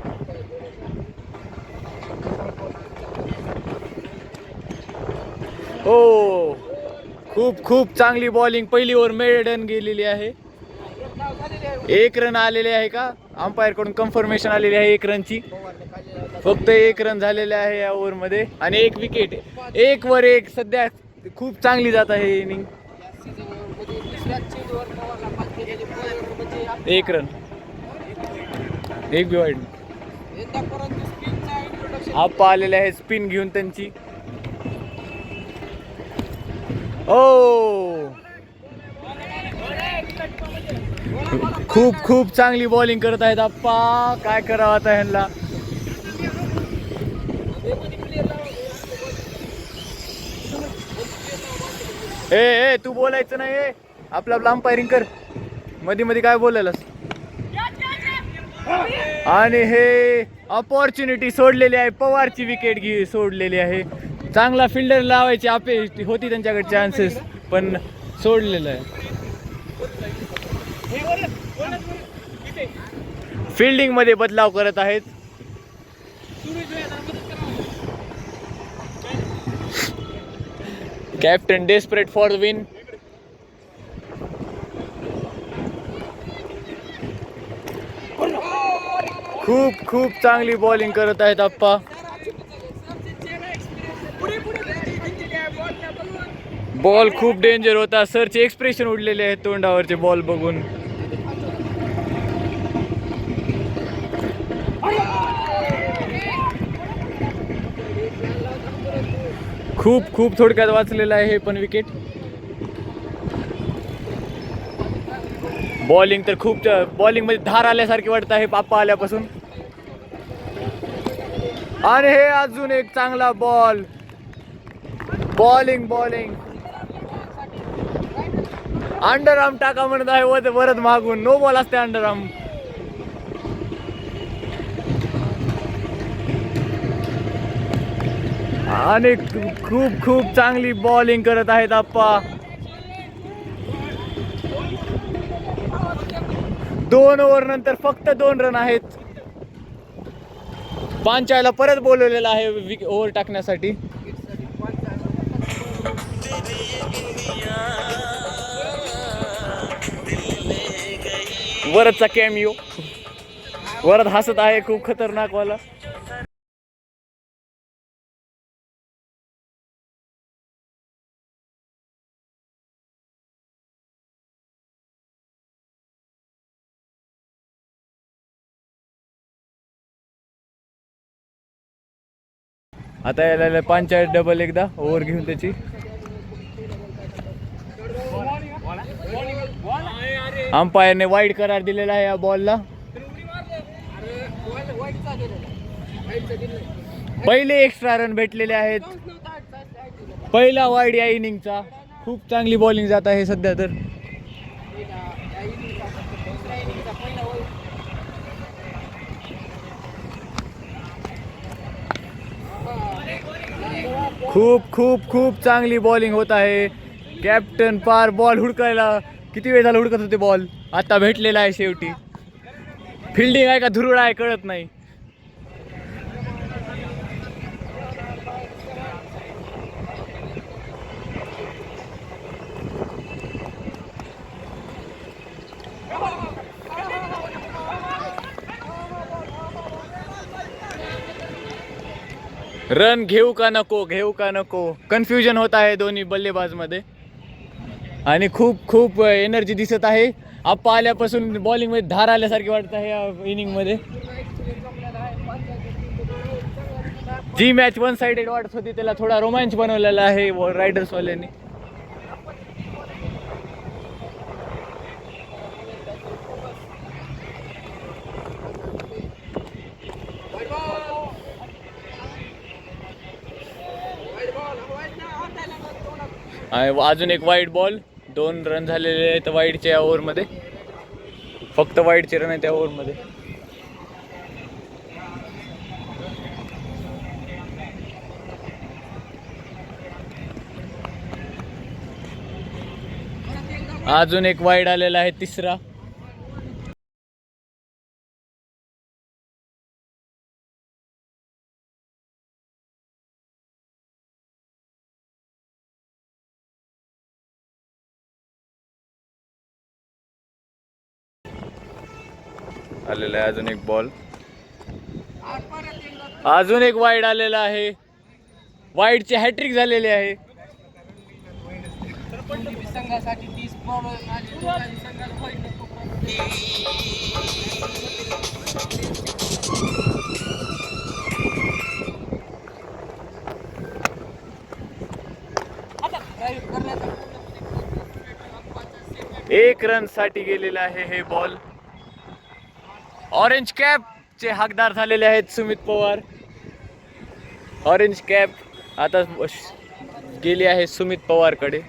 A: हो खूप चांगली बॉलिंग. पहिली ओव्हर मेडन गेलेली आहे. 1 रन आलेले आहे का? अंपायर कडून कन्फर्मेशन आलेली आहे 1 रनची. फक्त 1 रन झालेले आहे या ओव्हर मध्ये आणि 1 विकेट. 1 वर 1 सध्या खूप चांगली जात आहे इनिंग. 1 run 1 wide. आप्पा आलेले आहे स्पिन घेऊन त्यांची. ओ खूप चांगली बॉलिंग करत आहेत आप्पा. काय करावं आता ह्यांना. ए तू बोलायचं नाही. आपलं अंपायरिंग कर. मध्ये काय बोलायलास. आणि हे अपॉर्च्युनिटी सोडलेली आहे. पवारची विकेट सोडलेली आहे. चांगला फिल्डर लावायची अपेक्षा होती त्यांच्याकडे चान्सेस पण सोडलेलं आहे. फिल्डिंग मध्ये बदलाव करत आहेत. Captain desperate for the win. खूप चांगली बॉलिंग करत आहेत आप्पा. बॉल खूप डेंजर होता. सरचे एक्सप्रेशन उडलेले आहेत तोंडावरचे बॉल बघून. खूप थोडक्यात वाचलेलं आहे हे पण विकेट. बॉलिंग तर खूप बॉलिंग मध्ये धार आल्यासारखी वाटत आहे पापा आल्यापासून. आणि हे अजून एक चांगला बॉलिंग अंडर आर्म टाका म्हणत आहे वरच मागून. नो बॉल असते अंडर आर्म. आणि खूप चांगली बॉलिंग करत आहेत आप्पा. 2 ओव्हर नंतर फक्त 2 रन आहेत. पांचाळला परत बोलवलेलं आहे ओव्हर टाकण्यासाठी. वरचा कॅमिओ वरच हसत आहे खूप खतरनाक वाला. आता यायला पांचाळ डबल एकदा ओव्हर घेऊन त्याची. अंपायरने वाईड करार दिलेला आहे या बॉलला. पहिले एक्स्ट्रा रन भेटलेले आहेत. पहिला वाईड या इनिंगचा. खूप चांगली बॉलिंग जात आहे सध्या तर. खूप खूप खूप चांगली बॉलिंग होत आहे. कॅप्टन पार बॉल हुडकायला किती वेळ झाला हुडकत होते बॉल, आता भेटलेला आहे शेवटी. फिल्डिंग आहे का धुरुळ आहे कळत नाही. रन घेऊ का नको कन्फ्युजन होत आहे दोन्ही बल्लेबाज मध्ये. आणि खूप खूप एनर्जी दिसत आहे. आप्पा आल्यापासून बॉलिंग मध्ये धार आल्यासारखे वाटत आहे या इनिंग मध्ये. जी मॅच वन साइडेड वाटत होती त्याला थोडा रोमांच बनवलेला आहे रायडर्स वाल्यांनी. अजून एक वाईड बॉल. 2 रन झालेले आहेत वाईडच्या ओव्हरमध्ये. फक्त वाईडचे रन आहेत त्या ओव्हरमध्ये. अजून एक वाईड आलेला आहे 3रा. आलेला आहे अजून एक बॉल. अजून एक वाईड आलेला आहे. वाईडचे हॅट्रिक झालेले आहे.
D: संघासाठी 30 बॉल आले.
A: एक रन साठी गेलेला आहे हे बॉल. ऑरेंज कॅप चे हकदार झालेले आहेत सुमित पवार. ऑरेंज कॅप आता गेली आहे सुमित पवार कडे.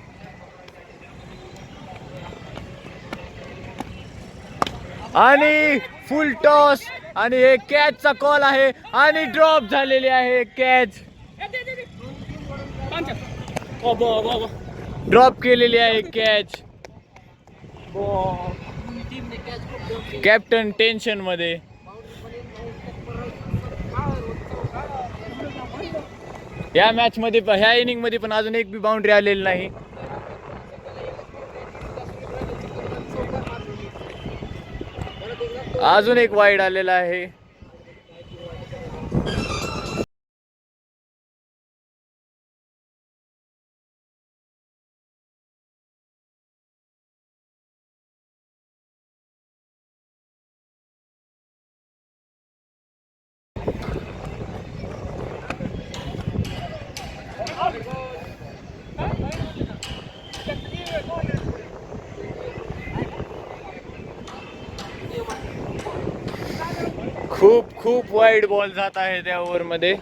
A: आणि फुल टॉस आणि हे कॅचचा कॉल आहे आणि ड्रॉप झालेली आहे कॅच. ड्रॉप केलेली आहे कॅच. कॅप्टन टेन्शन मध्ये. या मॅच मध्ये ह्या इनिंग मध्ये पण अजून एक बी बाउंड्री आलेली नाही. अजून एक वाईड आलेला आहे. खूप खूप वाईड बॉल जात आहे त्या ओव्हर मध्ये.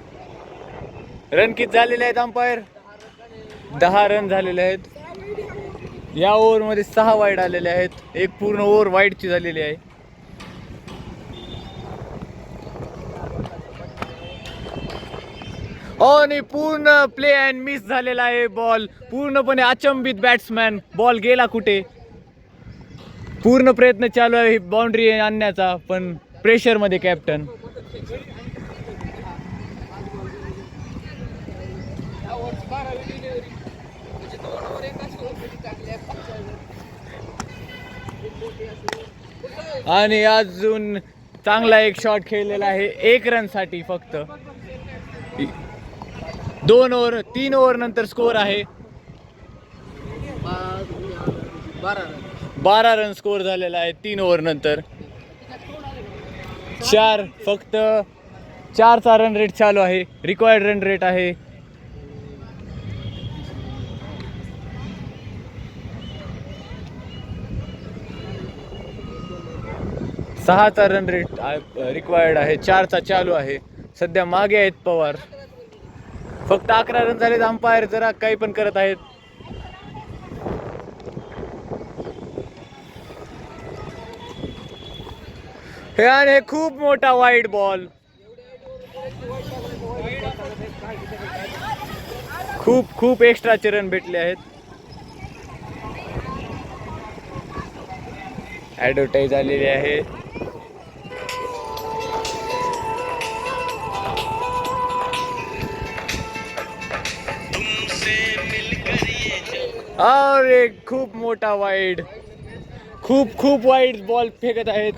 A: रन किती झालेले आहेत अंपायर? 10 रन झालेले आहेत. या ओव्हर मध्ये 6 वाईड आलेले आहेत. एक पूर्ण ओव्हर वाईडची झालेली आहे. आणि पूर्ण प्ले अँड मिस झालेला आहे बॉल. पूर्णपणे अचंबित बॅट्समॅन. बॉल गेला कुठे? पूर्ण प्रयत्न चालू आहे बाउंड्री आणण्याचा पण प्रेशर मध्ये कॅप्टन. आणि अजून चांगला एक शॉट खेळलेला आहे 1 रन साठी फक्त. 3 ओव्हर नंतर स्कोर आहे 12 रन स्कोर झालेला आहे 3 ओव्हर नंतर. 4 फक्त 4चा रन रेट चालू आहे. रिक्वायर्ड रन रेट आहे 6चा रन रेट रिक्वायर्ड आहे. 4चा चालू आहे. सध्या मागे आहेत पवार. फक्त 11 रन झालेत. अंपायर जरा काही पण करत आहेत. हे आणि खूप मोठा वाईड बॉल. खूप खूप एक्स्ट्राचे रन भेटले आहेत. ॲडव्हर्टाईज आलेली आहे. अरे खूप मोठा वाईड, खूप खूप वाईड बॉल फेकत आहेत.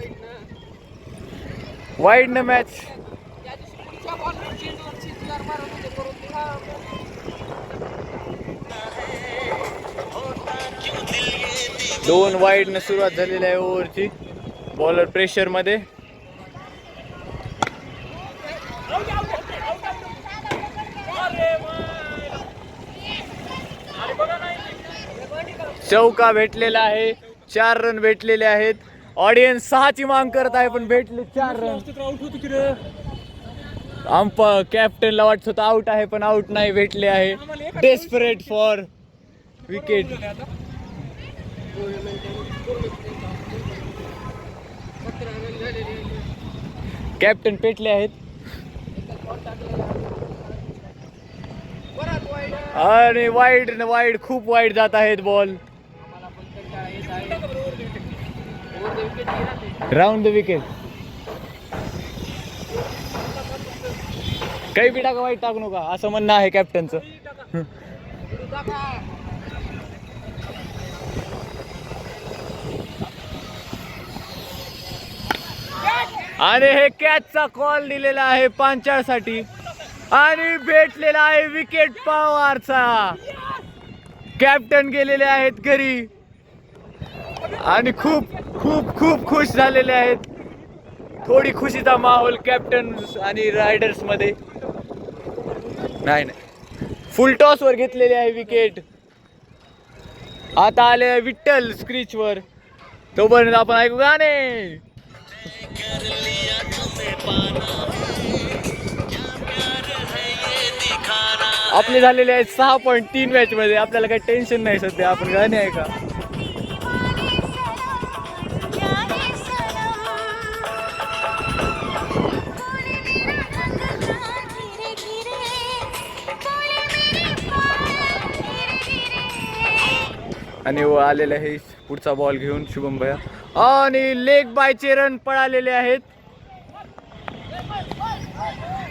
A: वाईड न मॅच. दोन वाईड न सुरुवात झालेली आहे ओव्हरची. बॉलर प्रेशर मध्ये. चौका भेटलेला आहे. 4 रन भेटलेले आहेत. ऑडियन्स 6ची मांग करत आहे पण भेटले 4 रन. कॅप्टनला वाटत होतं आउट आहे पण आउट नाही भेटले आहे. Desperate for wicket. कॅप्टन पेटले आहेत. आणि वाईड खूप वाईड जात आहेत बॉल. Round the wicket. काही बी टाका, वाईट टाकू नका असं म्हणणं आहे कॅप्टनचं. आणि हे कॅचचा कॉल दिलेला आहे पांचाळसाठी आणि भेटलेला आहे विकेट पवारचा. कॅप्टन गेलेले आहेत घरी आणि खूप खूप खूप खुश झालेले आहेत. थोडी खुशीचा माहोल कॅप्टन आणि रायडर्स मध्ये. नाही फुल टॉस वर घेतलेली आहे विकेट. आता आले विठ्ठल स्क्रीच वर. तोपर्यंत आपण ऐकू गाणे. आपले झालेले आहेत 6.3 मॅच मध्ये. आपल्याला काही टेन्शन नाही सध्या. आपण गाणे ऐका. आणि वो आलेले आहे पुढचा बॉल घेऊन शुभम भैया. आणि लेग बायचे रन पळालेले आहेत.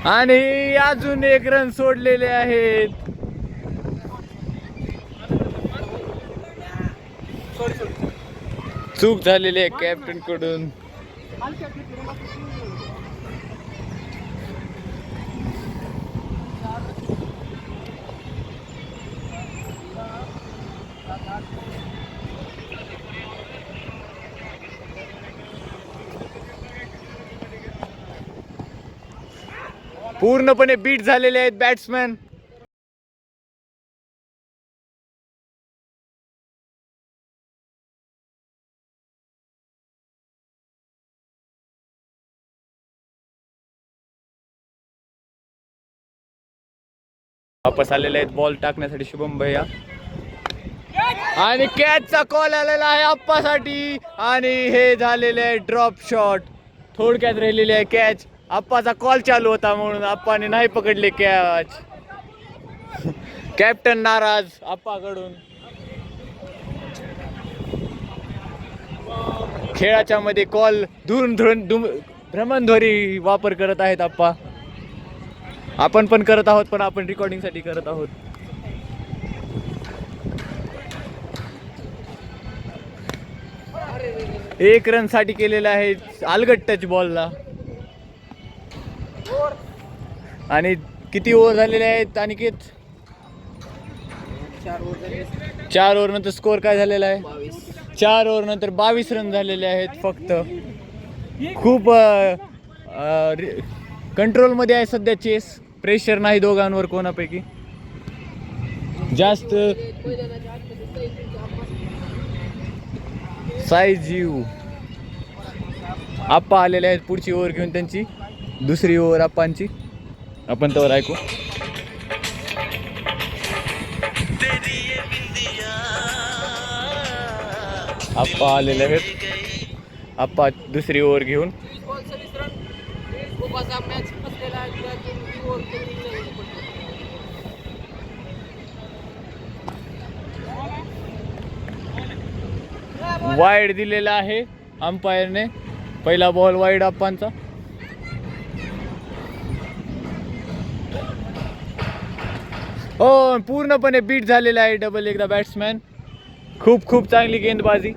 A: आणि अजून 1 रन सोडलेले आहेत. चूक झालेली आहे कॅप्टन कडून. पूर्णपणे बीट झालेले आहेत बॅट्समॅन. वापस आलेले आहेत बॉल टाकण्यासाठी शुभम भैया. आणि कॅचचा कॉल आलेला आहे आप्पासाठी आणि हे झालेले आहे ड्रॉप शॉट. थोडक्यात राहिलेली आहे कॅच. आप्पाचा कॉल चालू होता म्हणून आप्पाने नाही पकडले कॅच. कॅप्टन नाराज आप्पाकडून. खेळाच्या मध्ये कॉल भ्रमणध्वनी वापर करत आहेत आप्पा. आपण पण करत आहोत पण आपण रेकॉर्डिंग साठी करत आहोत. एक रन साठी केलेला आहे अलगट टच बॉलला. आणि किती ओव्हर झालेले आहेत अनिकेत? 4 ओव्हर नंतर स्कोअर काय झालेला आहे? 4 ओव्हर नंतर 22 रन झालेले आहेत फक्त. खूप कंट्रोल मध्ये आहे सध्या चेस. प्रेशर नाही दोघांवर कोणापैकी जास्त. साईजीव आप्पा आलेले आहेत पुढची ओव्हर घेऊन. त्यांची दुसरी ओव्हर आप्पांची. आपण त्यावर ऐकू. आप्पा आलेले आहेत. आप्पा दुसरी ओव्हर घेऊन. वाईड दिलेला आहे अंपायरने. पहिला बॉल वाईड अप्पांचा. हो, पूर्णपणे बीट झालेला आहे डबल एकदा बॅट्समॅन. खूप खूप चांगली गेंदबाजी.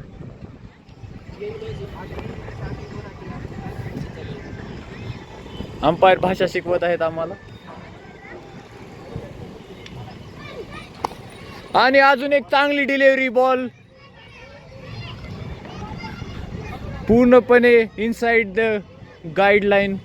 A: अंपायर भाषा शिकवत आहेत आम्हाला. आणि अजून एक चांगली डिलिव्हरी बॉल पूर्णपणे इनसाइड द गाईडलाईन.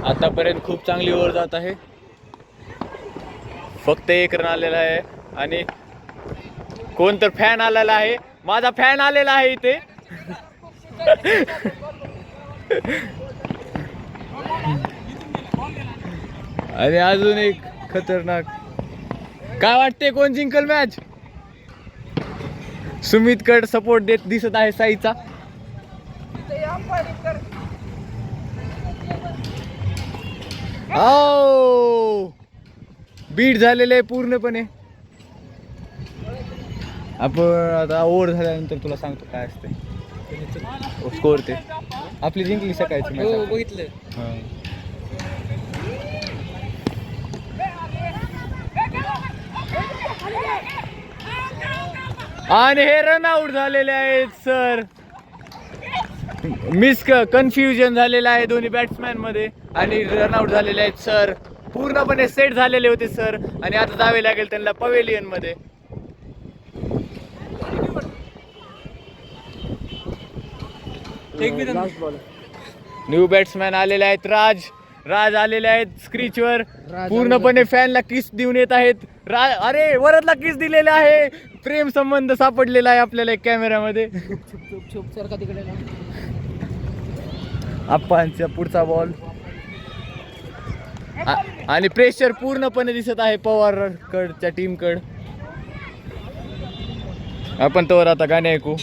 A: आतापर्यंत खूप चांगली ओव्हर जात आहे. फक्त 1 रन आलेला आहे. आणि कोण तर फॅन आलेला आहे. माझा फॅन आलेला आहे इथे. आणि अजून एक खतरनाक. काय वाटते कोण जिंकल मॅच? सुमित कड सपोर्ट देत दिसत आहे साईचा. बीट झालेले आहे पूर्णपणे. आपण आता ओव्हर झाल्यानंतर तुला सांगतो काय असते स्कोर. ते आपली जिंकली सकाळची मॅच.
D: हो बघितलं.
A: आणि हे रन आउट झालेले आहेत सर. कन्फ्युजन झालेलं आहे दोन्ही बॅट्समॅन मध्ये. आणि रन आउट झालेले आहेत सर. पूर्णपणे सेट झालेले होते सर. आणि आता जावे लागेल त्यांना पवेलियन मध्ये. न्यू बॅट्समॅन आलेले आहेत. राज आलेले आहेत स्क्रीचवर. पूर्णपणे फॅनला किस देऊन येत आहेत. अरे वरदला किस दिलेले आहे. प्रेम संबंध सापडलेला आहे आपल्याला एक कॅमेऱ्यामध्ये. आप्पांचा पुढचा बॉल. आणि प्रेशर पूर्णपणे दिसत आहे पवार कडच्या टीम कड. आपण तोवर आता गाणे ऐकू.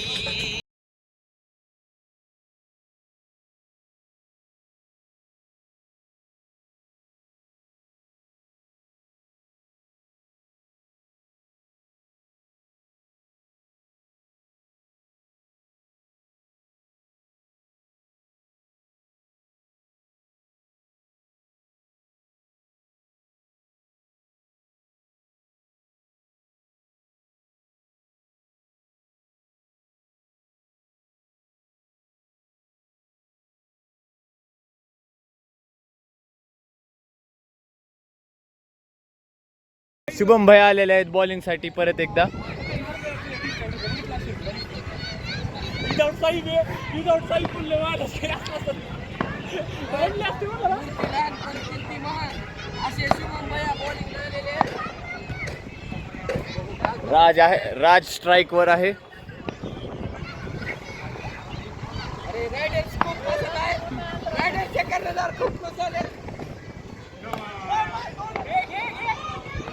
A: शुभम भैया आलेले आहेत बॉलिंग साठी परत एकदा. राज स्ट्राइक वर आहे.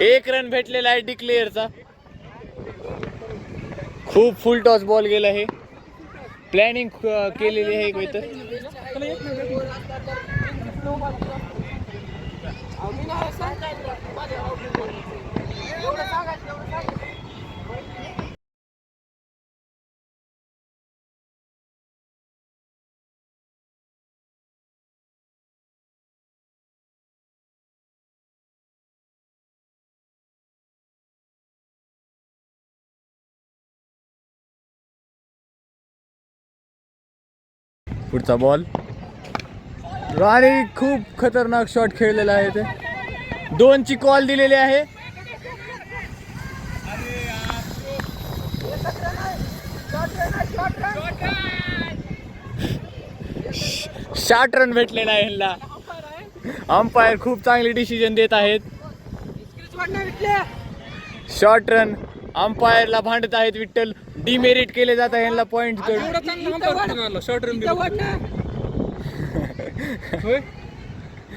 A: एक रन भेटलेला आहे डिक्लेअरचा. खूप फुल टॉस बॉल गेला आहे. प्लॅनिंग केलेली आहे एक वेळ. पुढचा बॉल. आणि खूप खतरनाक शॉट खेळलेला आहे. ते 2ची कॉल दिलेली आहे. शॉर्ट रन भेटलेला आहे ह्यांना. अंपायर खूप चांगली डिसिजन देत आहेत. शॉर्ट रन अंपायरला भांडत आहेत विठ्ठल. डिमेरिट केले जात आहे ह्यांना पॉइंट कडून.
C: शॉर्ट रन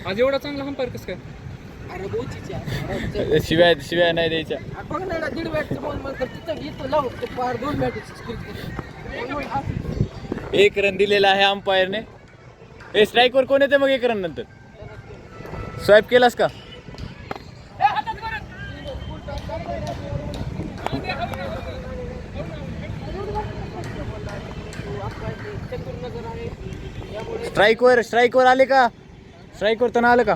C: आज एवढा चांगला अंपायर कसं काय?
A: शिव्या नाही द्यायच्या. एक रन दिलेला आहे अंपायरने. हे स्ट्राईकवर कोण येते मग एकरण नंतर स्वाईप केलास का? स्ट्राईकवर आले का? स्ट्राईकवर तर आलं का?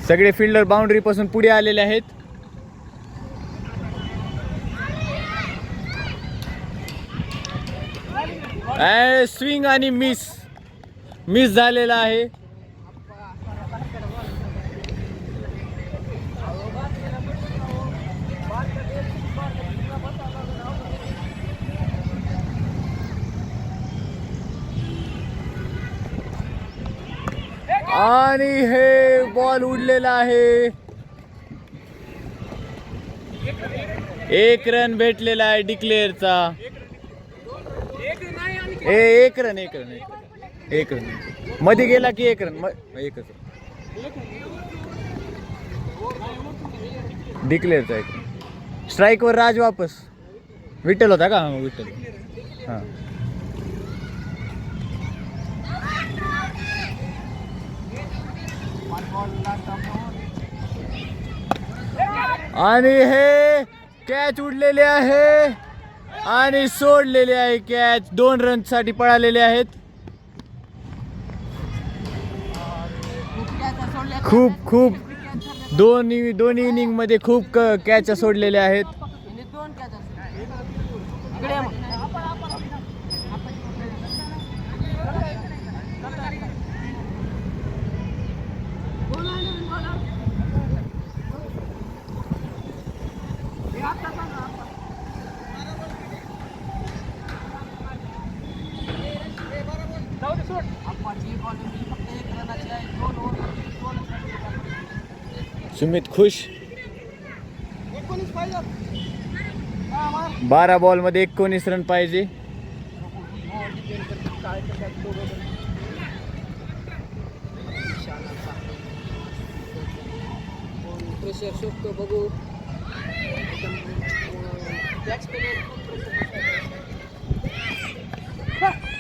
A: सगळे फिल्डर बाउंड्री पासून पुढे आलेले आहेत. स्विंग आणि मिस झालेला आहे. आणि हे बॉल उडलेला आहे. 1 रन भेटलेला आहे डिक्लेअरचा. एक रन मध्ये गेला की 1 रन एकच डिक्लेअरचा 1. स्ट्राईकवर राज वापस. विठ्ठल होता का? विठ्ठल. हां आणि हे कॅच उडलेले आहे आणि सोडलेले आहे कॅच. 2 रन साठी पळालेले आहेत. खूप दोन्ही इनिंग मध्ये खूप कॅच सोडलेले आहेत. सुमित खुश. 12 बॉल मध्ये 19 रन पाहिजे.
D: प्रेशर शोधतो बघू.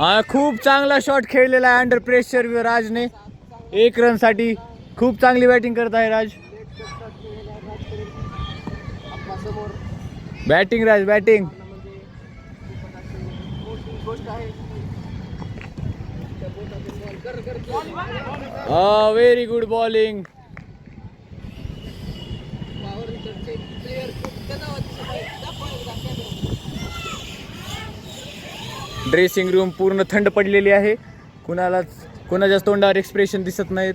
A: हा खूप चांगला शॉट खेळलेला आहे अंडर प्रेशर राजने. 1 रन साठी खूप चांगली बॅटिंग करत आहे Raj. Batting very good bowling. Dressing room पूर्ण थंड पडलेली आहे. कुणाच्याच तोंडावर एक्सप्रेशन दिसत नाहीत.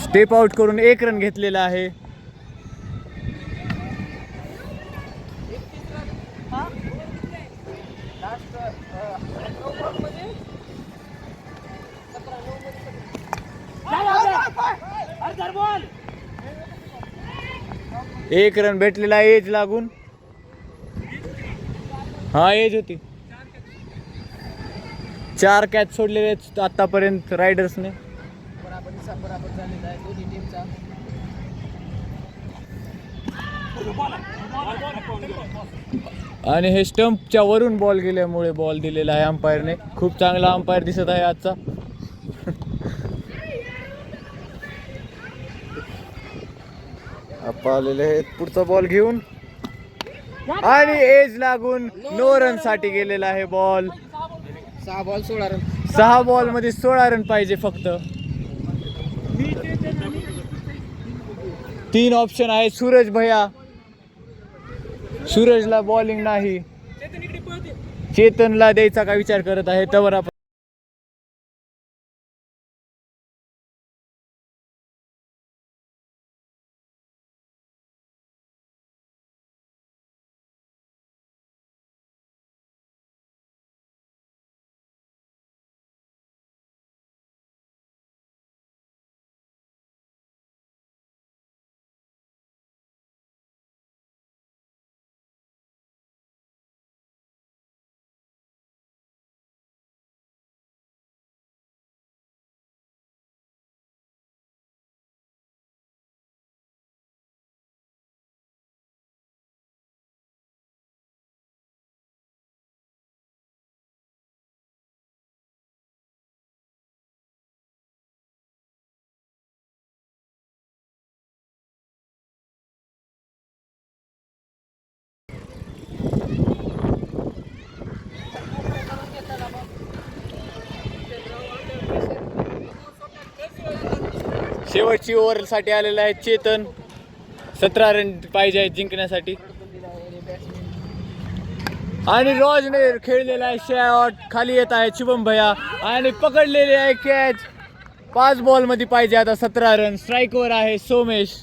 A: स्टेप आउट करून 1 रन घेतलेला आहे. एक रन भेटलेला एज लागून. हा एज होती. 4 कॅच सोडलेले आहेत आतापर्यंत रायडर्सने.
D: बराबर झालेला आहे दोन्ही टीमचा.
A: आणि हे स्टंपच्या वरून बॉल गेल्यामुळे बॉल दिलेला आहे अंपायरने. खूप चांगला अंपायर दिसत आहे आजचा. आप्पा आलेले आहेत पुढचा बॉल घेऊन आणि एज लागून 9 रन साठी गेलेला आहे बॉल.
D: 6 ball 16 run.
A: 6 बॉल मध्ये 16 रन पाहिजे फक्त. 3 ऑप्शन आहे. सूरज भैया. सूरजला बॉलिंग नाही. चेतनला द्यायचा का विचार करत आहे तवर आपण शेवटची ओव्हरसाठी आलेला आहे चेतन. 17 रन पाहिजे आहेत जिंकण्यासाठी. आणि रॉजने खेळलेला आहे शॉट. खाली येत आहे शुभम भैया आणि पकडलेले आहे कॅच. 5 बॉलमध्ये पाहिजे आता 17 रन. स्ट्राईकवर आहे सोमेश.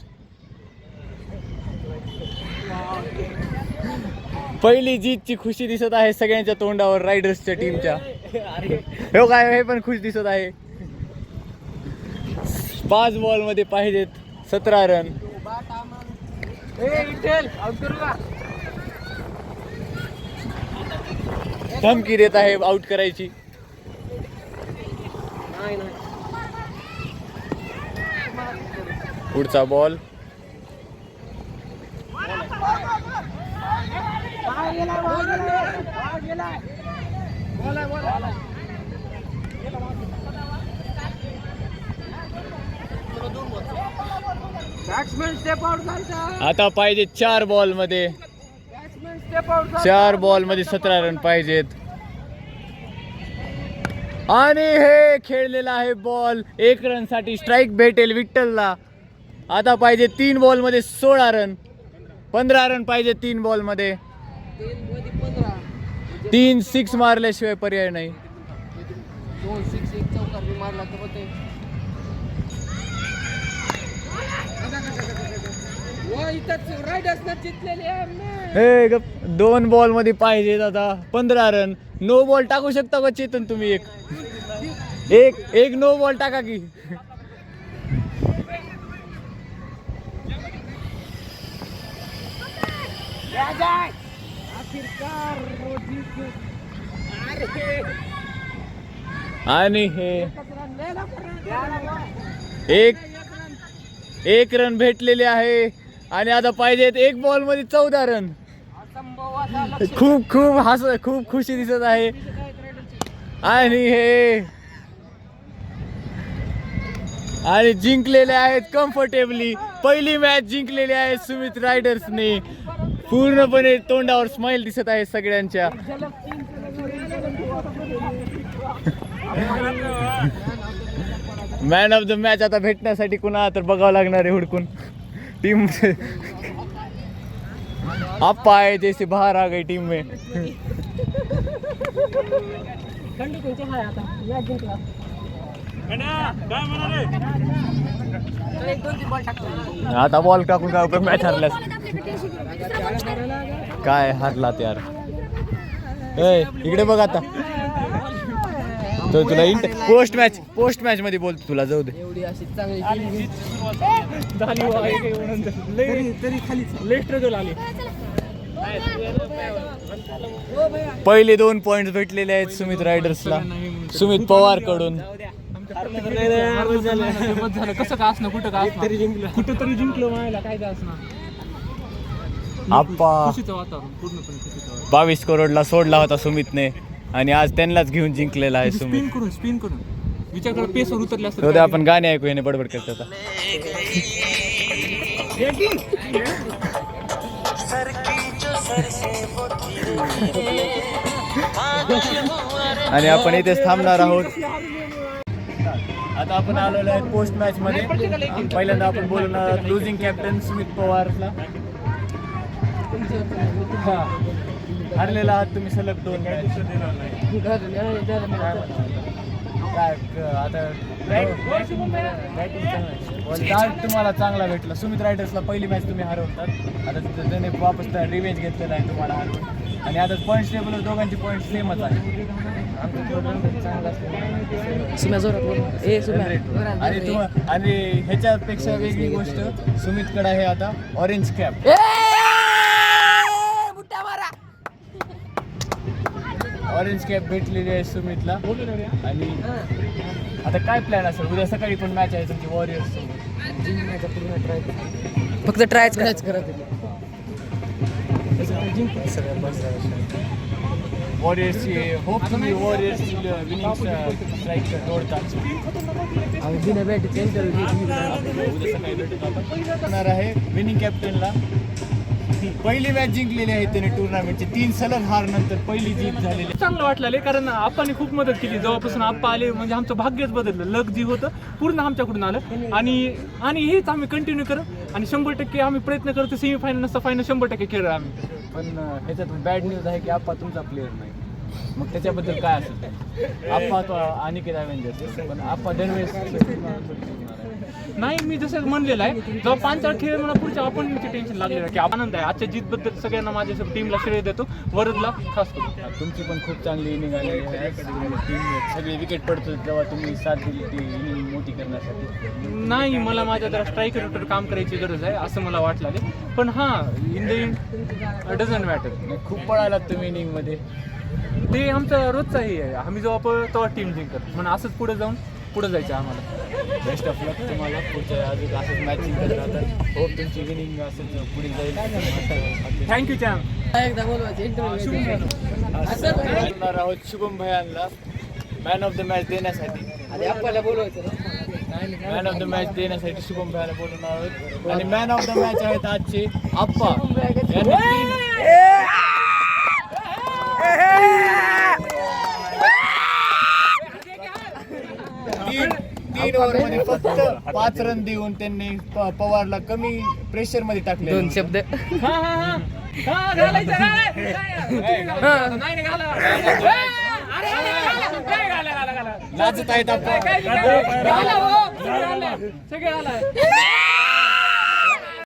A: पहिली जीतची खुशी दिसत आहे सगळ्यांच्या तोंडावर रायडर्सच्या टीमच्या. हो काय, हे पण खुश दिसत आहे. 5 बॉलमध्ये पाहिजेत 17 रन. धमकी देत आहे आउट करायची. पुढचा बॉल. आता पाहिजे 4 बॉलमध्ये. 4 बॉलमध्ये 17 रन पाहिजेत. आणि हे खेळलेला आहे बॉल. 1 रनसाठी स्ट्राईक भेटेल विठ्ठलला. आता पाहिजे 3 बॉलमध्ये 16 रन. 15 रन पाहिजे 3 बॉलमध्ये. 3 6 मारल्याशिवाय पर्याय नाही.
D: 2 6 1 चौकार बी मारला तर होते.
A: हे 2 बॉलमध्ये पाहिजे आता 15 रन. नो बॉल टाकू शकता का चेतन तुम्ही? एक नो बॉल टाका की. आणि हे एक रन भेटलेले आहे. आणि आता पाहिजेत 1 बॉलमध्ये 14 रन. खूप खुशी दिसत आहे. आणि जिंकलेले आहेत कम्फर्टेबली. पहिली मॅच जिंकलेली आहे सुमित रायडर्सने. पूर्णपणे तोंडावर स्माइल दिसत आहे सगळ्यांच्या. मॅन ऑफ द मॅच आता भेटण्यासाठी कुणा तर बघावं लागणार आहे हुडकून. टीम अप्पा है जैसे बाहर आ गई टीम में. आता बॉल टाकून काय उपयोग मॅच हरल्यास. काय हरलात यार. इकडे बघ आता. तो तुला पोस्ट मॅच मध्ये बोलतो तुला. जाऊ दे.
D: एवढी अशी चांगली टीम
C: तरी खाली लेफ्ट आली.
A: पहिले 2 पॉइंट भेटलेले आहेत सुमित रायडर्सला सुमित पवार कडून.
C: झालं कसं का असणं, कुठं का कुठं तरी जिंकलो मायला काय असणार.
A: आप्पा
C: खुशीचं वातावरण पूर्णपणे खुशीचं वातावरण.
A: 22 करोडला सोडला होता सुमितने आणि आज त्यांनाच घेऊन जिंकलेला आहे सुमित.
C: स्पिन करून विचार पेसवर उतरले असतात.
A: उद्या आपण गाणे ऐकू याने बडबड करत होता. आणि आपण इथेच थांबणार आहोत. आता आपण आलेलो आहे पोस्ट मॅच मध्ये. पहिल्यांदा आपण बोलणार आहोत लुझिंग कॅप्टन सुमित पवारला. हरलेला आहात तुम्ही सलग 2 मॅच. आता तुम्हाला चांगला भेटला. सुमित रायडर्सला पहिली मॅच तुम्ही हरवतात. आता त्याने वापस रिवेंज घेतलेला आहे तुम्हाला हरवून. आणि आता पॉईंट टेबल दोघांचे पॉईंट सेमच आहे. आणि ह्याच्यापेक्षा वेगळी गोष्ट सुमितकडे आहे आता ऑरेंज कॅप. ऑरेंज कॅप भेटलेली आहे सुमितला. आणि आता काय प्लॅन असेल? उद्या सकाळी पण मॅच आहे तुमची वॉरियर्स सोबत.
D: फक्त ट्रायच करत.
A: वॉरियर्सची होप तुम्ही वॉरियर्सची विनिंग स्ट्राईक तोडतात.
D: बिना बॅटीचा इंटरव्ह्यू
A: उद्या सकाळी भेटून आपण होणार आहे विनिंग कॅप्टनला. पहिली मॅच जिंकलेली आहे त्याने टुर्नामेंटची 3 सलग हार नंतर पहिली जीत झालेली.
C: चांगलं वाटलं कारण आप्पाने खूप मदत केली. जेव्हापासून आप्पा आले म्हणजे आमचं भाग्यच बदललं. लक जी होतं पूर्ण आमच्याकडून आलं आणि हेच आम्ही कंटिन्यू करू आणि 100% आम्ही प्रयत्न करतो सेमीफायनल नसता फायनल 100% खेळू आम्ही.
A: पण ह्याच्यात बॅड न्यूज आहे की आप्पा तुमचा प्लेअर नाही. मग त्याच्याबद्दल काय असेल? आप्पा तो अनिकेत अवेंजर्स पण आप्पा दरवेळेस
C: नाही. मी जसं म्हणलेलं आहे जेव्हा 5-4 खेळ मला पुढच्या अपोनेंटची टेन्शन लागलेलं आहे की आनंद आहे आजच्या जीतबद्दल सगळ्यांना माझ्या टीमला श्रेय देतो. वरदला खास करून.
A: तुमची पण खूप चांगली इनिंग आलेली आहे. टीम सगळे विकेट पडतो तेव्हा तुम्ही साथ दिली ती इनिंग मोठी करण्यासाठी.
C: नाही मला माझ्या जरा स्ट्राईक रेटवर काम करायची गरज आहे असं मला वाटलं नाही. पण हां in the end doesn't matter.
A: खूप पळालात तुम्ही इनिंगमध्ये.
C: ते आमचं रोजचं हे आहे. आम्ही जेव्हा पळतो तेव्हा टीम जिंकत म्हणून असंच पुढे जायचं आम्हाला.
A: बेस्ट ऑफ लक तुम्हाला पुढच्या अजून असंच मॅच जिंकत राहतात. होप तुमची विनिंग असंच पुढे जाईल.
C: Thank you champ.
D: एकदा बोलवायचं
A: बोलणार आहोत शुभम भयांना मॅन ऑफ द मॅच देण्यासाठी.
D: आणि आपल्याला बोलवायचं
A: मॅन ऑफ द मॅच देण्यासाठी शुभम भयाला बोलवणार आहोत. आणि मॅन ऑफ द मॅच आहेत आजचे आप्पा. तीन ओव्हरमध्ये फक्त 5 रन देऊन त्यांनी पवारला कमी प्रेशर मध्ये टाकले.
D: 2 शब्द
A: लाजत आहेत आप्पा.
C: सगळे आला